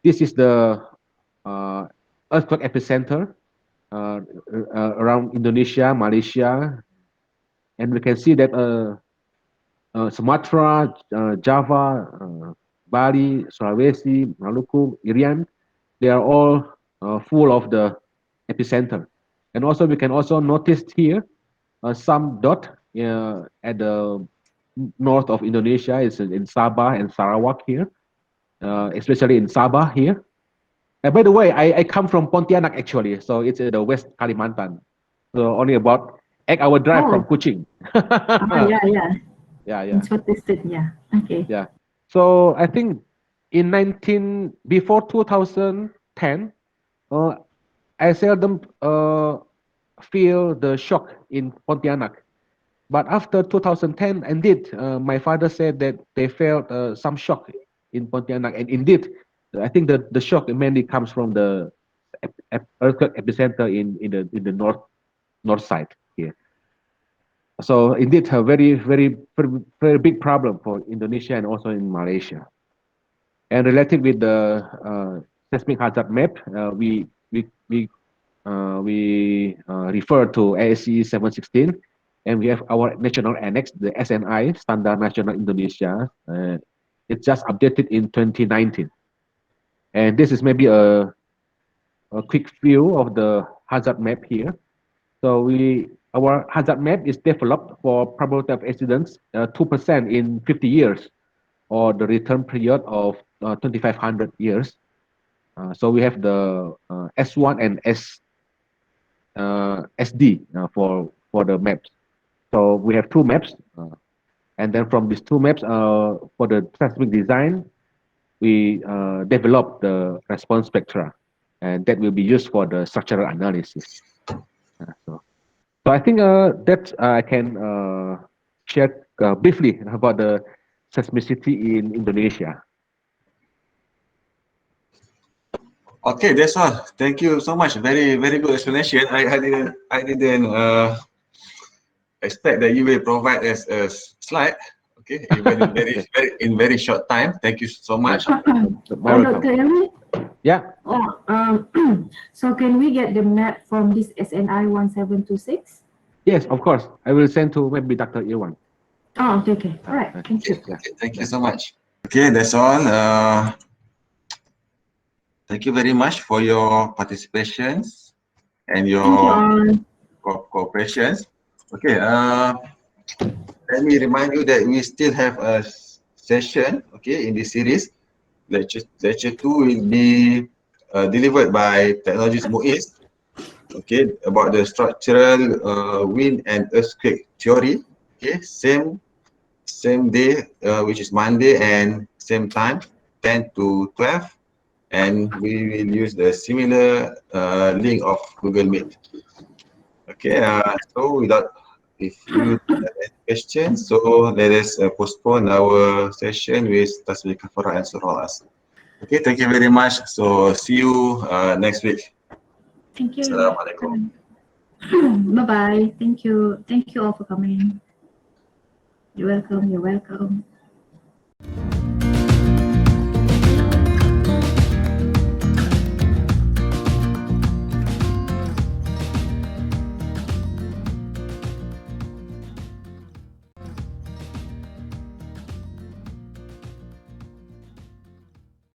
this is the earthquake epicenter around Indonesia, Malaysia, and we can see that Sumatra, Java, Bali, Sulawesi, Maluku, Ir-Wan, they are all full of the epicenter. And also we can also notice here some dot at the north of Indonesia. Is in Sabah and Sarawak here, especially in Sabah here. And by the way, I come from Pontianak actually, so it's in the West Kalimantan. So only about 8-hour drive from Kuching. Yeah. It's what they said, yeah. Okay. Yeah. So I think before 2010, I seldom feel the shock in Pontianak. But after 2010, indeed, my father said that they felt some shock in Pontianak. And indeed, I think the shock mainly comes from the earthquake epicenter in the north side here. So indeed, a very big problem for Indonesia and also in Malaysia. And related with the seismic hazard map, we refer to ASCE 716, and we have our national annex, the SNI, Standard National Indonesia. It's just updated in 2019. And this is maybe a quick view of the hazard map here. So our hazard map is developed for probability of accidents 2% in 50 years, or the return period of 2,500 years. So we have the S1 and SD for the maps. So we have two maps, and then from these two maps, for the seismic design, we develop the response spectra, and that will be used for the structural analysis. So I think that I can share briefly about the seismicity in Indonesia. Okay, that's all. Thank you so much. Very good explanation. I didn't expect that you will provide us a slide. Okay, even in very short time. Thank you so much. Dr. Elmi? Yeah. So can we get the map from this SNI 1726? Yes, of course. I will send to maybe Dr. Ir-Wan. Oh, okay. All right. Thank you. Okay, thank you so much. Okay, that's all. Thank you very much for your participations and your cooperation. Okay, let me remind you that we still have a session, okay, in this series. Lecture 2 will be delivered by Technologies MUIS, okay, about the structural wind and earthquake theory. Okay, same day, which is Monday, and same time, 10 to 12. And we will use the similar link of Google Meet. Okay, so if you don't have any questions, so let us postpone our session with Tasbih Kafarah and Surah As. Okay, thank you very much. So see you next week. Thank you. Assalamualaikum. Bye bye. Thank you. Thank you all for coming. You're welcome. You're welcome.